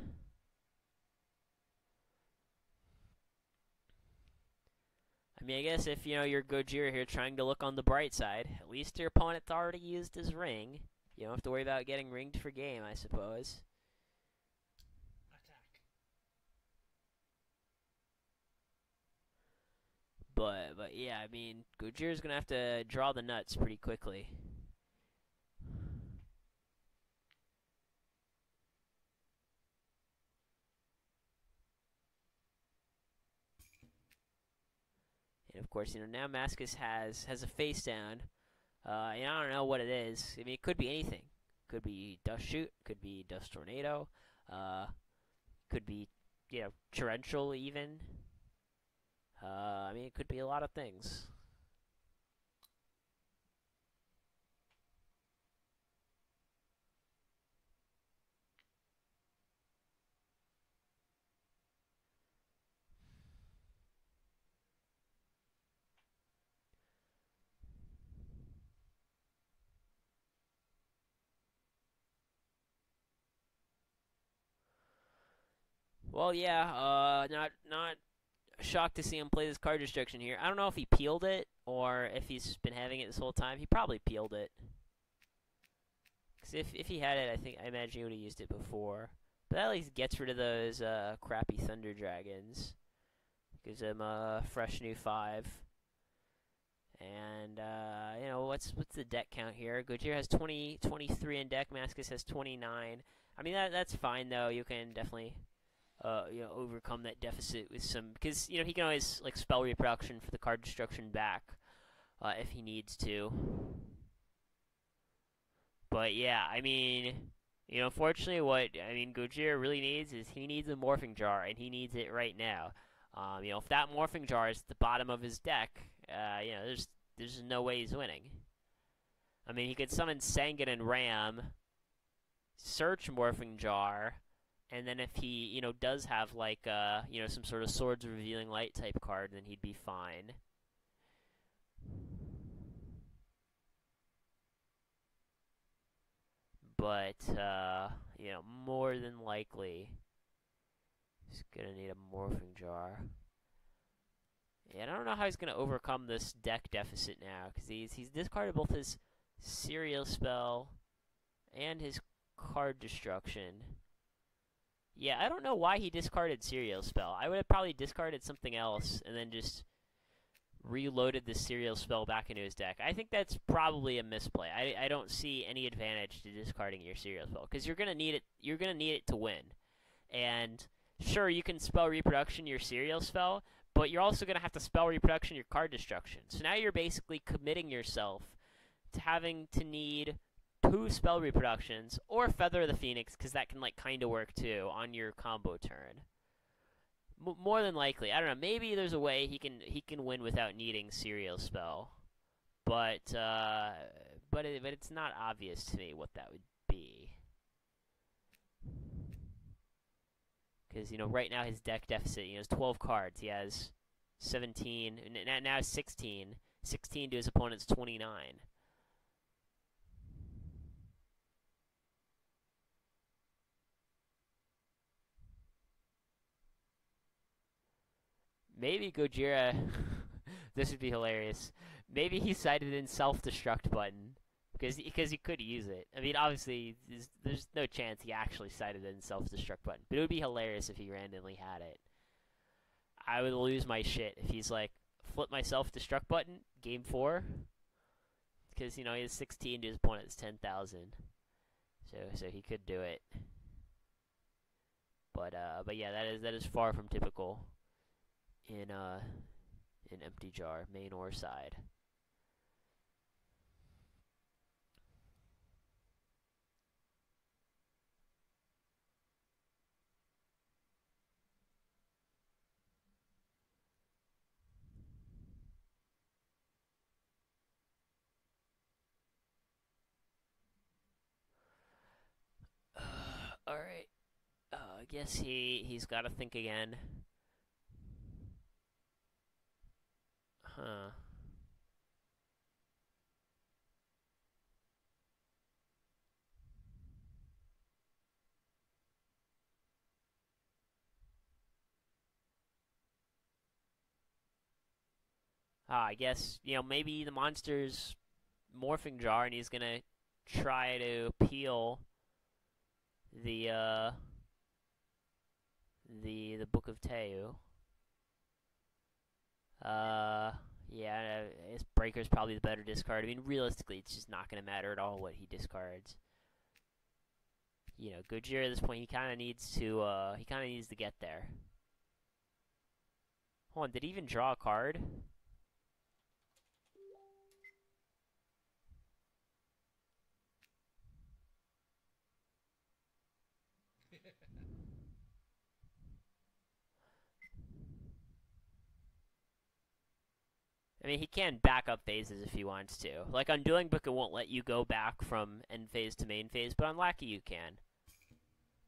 [SPEAKER 1] I mean, I guess if, you're Gojira here trying to look on the bright side, at least your opponent's already used his ring. You don't have to worry about getting ringed for game, I suppose.
[SPEAKER 2] Attack.
[SPEAKER 1] But yeah, I mean, Gojira's going to have to draw the nuts pretty quickly. And of course, now Mascis has a face down. And I don't know what it is. I mean, it could be anything. Could be Dust Shoot. Could be Dust Tornado. Could be, Torrential even. I mean, it could be a lot of things. Well, yeah, not shocked to see him play this card destruction here. I don't know if he peeled it or if he's been having it this whole time. He probably peeled it. Because if he had it, I imagine he would have used it before. But that at least gets rid of those crappy Thunder Dragons. Gives him a fresh new 5. And, what's the deck count here? Gojira has 23 in deck. Mascis has 29. I mean, that's fine, though. You can definitely overcome that deficit with some, because he can always like spell reproduction for the card destruction back if he needs to. But yeah, I mean, unfortunately, Gojira really needs is he needs a morphing jar, and he needs it right now. If that morphing jar is at the bottom of his deck, there's no way he's winning. I mean, he could summon Sangan and Ram, search morphing jar, and then if he does have like some sort of Swords of Revealing Light type card, then he'd be fine. But more than likely, he's gonna need a morphing jar. And I don't know how he's gonna overcome this deck deficit now, because he's discarded both his Serial Spell and his card destruction. Yeah, I don't know why he discarded Serial Spell. I would have probably discarded something else and then just reloaded the Serial Spell back into his deck. I think that's probably a misplay. I don't see any advantage to discarding your Serial Spell, because you're gonna need it. You're gonna need it to win. And sure, you can spell reproduction your Serial Spell, but you're also gonna have to spell reproduction your card destruction. So now you're basically committing yourself to having to need 2 spell reproductions or Feather of the Phoenix, because that can like kind of work too on your combo turn. More than likely, I don't know. Maybe there's a way he can win without needing Serial Spell, but it's not obvious to me what that would be. Because right now his deck deficit, is 12 cards. He has 17, and now 16. 16 to his opponent's 29. Maybe Gojira, this would be hilarious. Maybe he cited in self-destruct button, because he could use it. I mean, obviously, there's no chance he actually cited in self-destruct button, but it would be hilarious if he randomly had it. I would lose my shit if he's like, flip my self-destruct button, game 4, because he has 16 to his opponent's 10,000, so he could do it. But yeah, that is far from typical in Empty Jar, main or side. All right. I guess he's got to think again. Huh. I guess, maybe the monster's morphing jar, and he's gonna try to peel the the Book of Teu. Yeah, his Breaker's probably the better discard. I mean, realistically, it's just not gonna matter at all what he discards. Gojira at this point, he kind of needs to get there. Hold on, did he even draw a card? I mean, he can back up phases if he wants to. Like on Dueling Book, it won't let you go back from end phase to main phase, but on Lackey you can.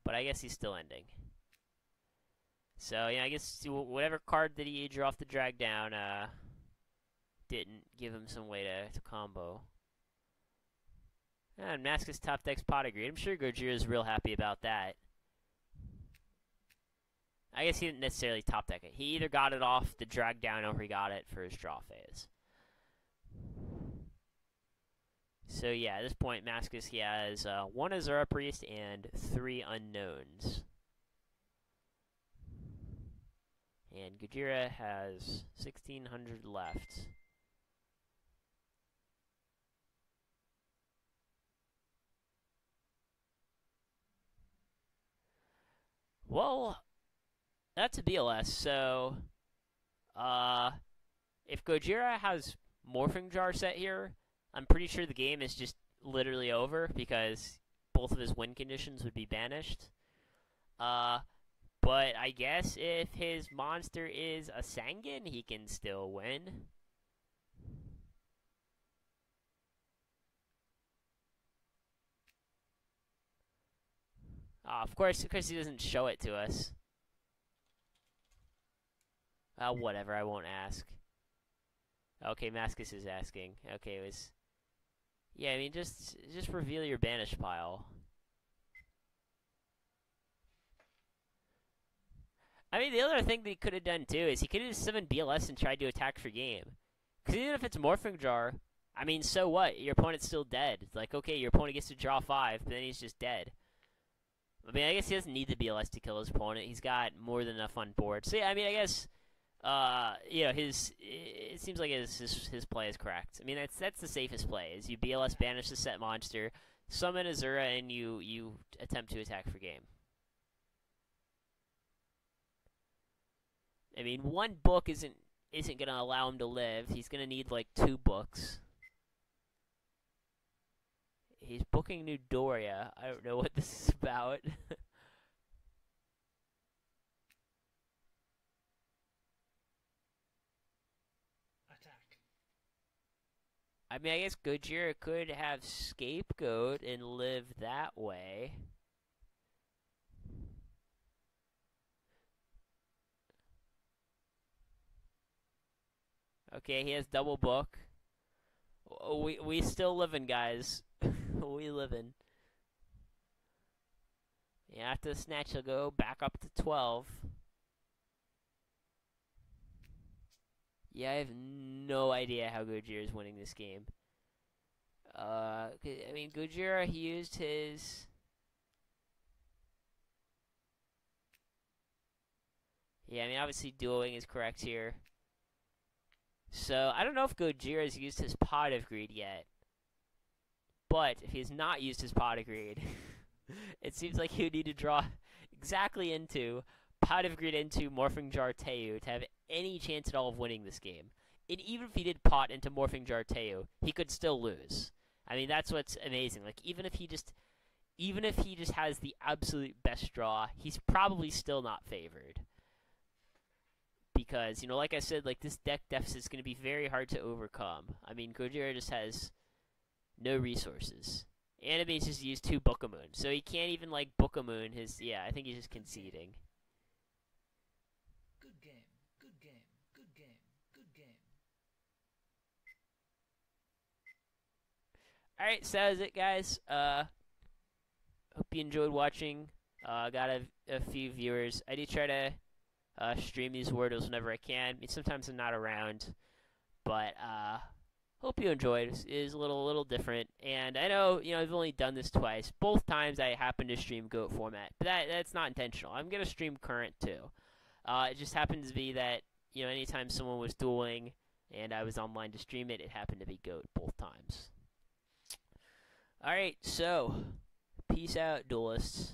[SPEAKER 1] But I guess he's still ending. So, I guess whatever card that he drew off the drag down didn't give him some way to combo. And Mascis top decks Pot Agreed. I'm sure Gojira's real happy about that. I guess he didn't necessarily top deck it. He either got it off the drag down or he got it for his draw phase. So yeah, at this point, Mascis, he has 1 Azura Priest and 3 Unknowns. And Gojira has 1,600 left. Well, That's a BLS. So, uh, if Gojira has Morphing Jar set here, I'm pretty sure the game is just literally over because both of his win conditions would be banished. Uh, but I guess if his monster is a Sangan, he can still win. Of course, he doesn't show it to us. Whatever, I won't ask. Okay, Mascis is asking. Okay, it was. Yeah, I mean, just reveal your banish pile. I mean, the other thing that he could have done too is he could have just summoned BLS and tried to attack for game. Because even if it's Morphing Jar, I mean, so what? Your opponent's still dead. It's like, okay, your opponent gets to draw 5, but then he's just dead. I mean, I guess he doesn't need the BLS to kill his opponent. He's got more than enough on board. So yeah, I mean, I guess, it seems like his play is correct. I mean, that's the safest play. Is you BLS banish the set monster, summon Azura, and you attempt to attack for game. I mean, one book isn't gonna allow him to live. He's gonna need like 2 books. He's booking New Doria. I don't know what this is about.
[SPEAKER 2] Attack.
[SPEAKER 1] I mean, I guess Gojira could have Scapegoat and live that way. Okay, he has double book. We still living, guys. We living. Yeah, after the snatch, he'll go back up to 12. Yeah, I have no idea how Gojira is winning this game. I mean, Gojira, he used his. Yeah, I mean, obviously dueling is correct here. So, I don't know if Gojira has used his Pot of Greed yet. But, if he has not used his Pot of Greed, it seems like he would need to draw exactly into Pot of Greed into Morphing Jar Teu to have any chance at all of winning this game. And even if he did Pot into Morphing Jar Teu, he could still lose. I mean, that's what's amazing. Like, even if he just has the absolute best draw, he's probably still not favored. Because, like I said, like this deck deficit is going to be very hard to overcome. I mean, Gojira just has no resources. And it means just use 2 Book a Moon. So he can't even, like, Book a Moon his. Yeah, I think he's just conceding.
[SPEAKER 2] Good game. Good game. Good game. Good game.
[SPEAKER 1] Alright, so that was it, guys. Hope you enjoyed watching. Got a few viewers. I do try to stream these Wordles whenever I can. I mean, sometimes I'm not around. But, hope you enjoyed. It is a little different. And I know, I've only done this twice. Both times I happen to stream GOAT format. But that's not intentional. I'm going to stream current, too. It just happens to be that, anytime someone was dueling and I was online to stream it, it happened to be GOAT both times. Alright, so, peace out, duelists.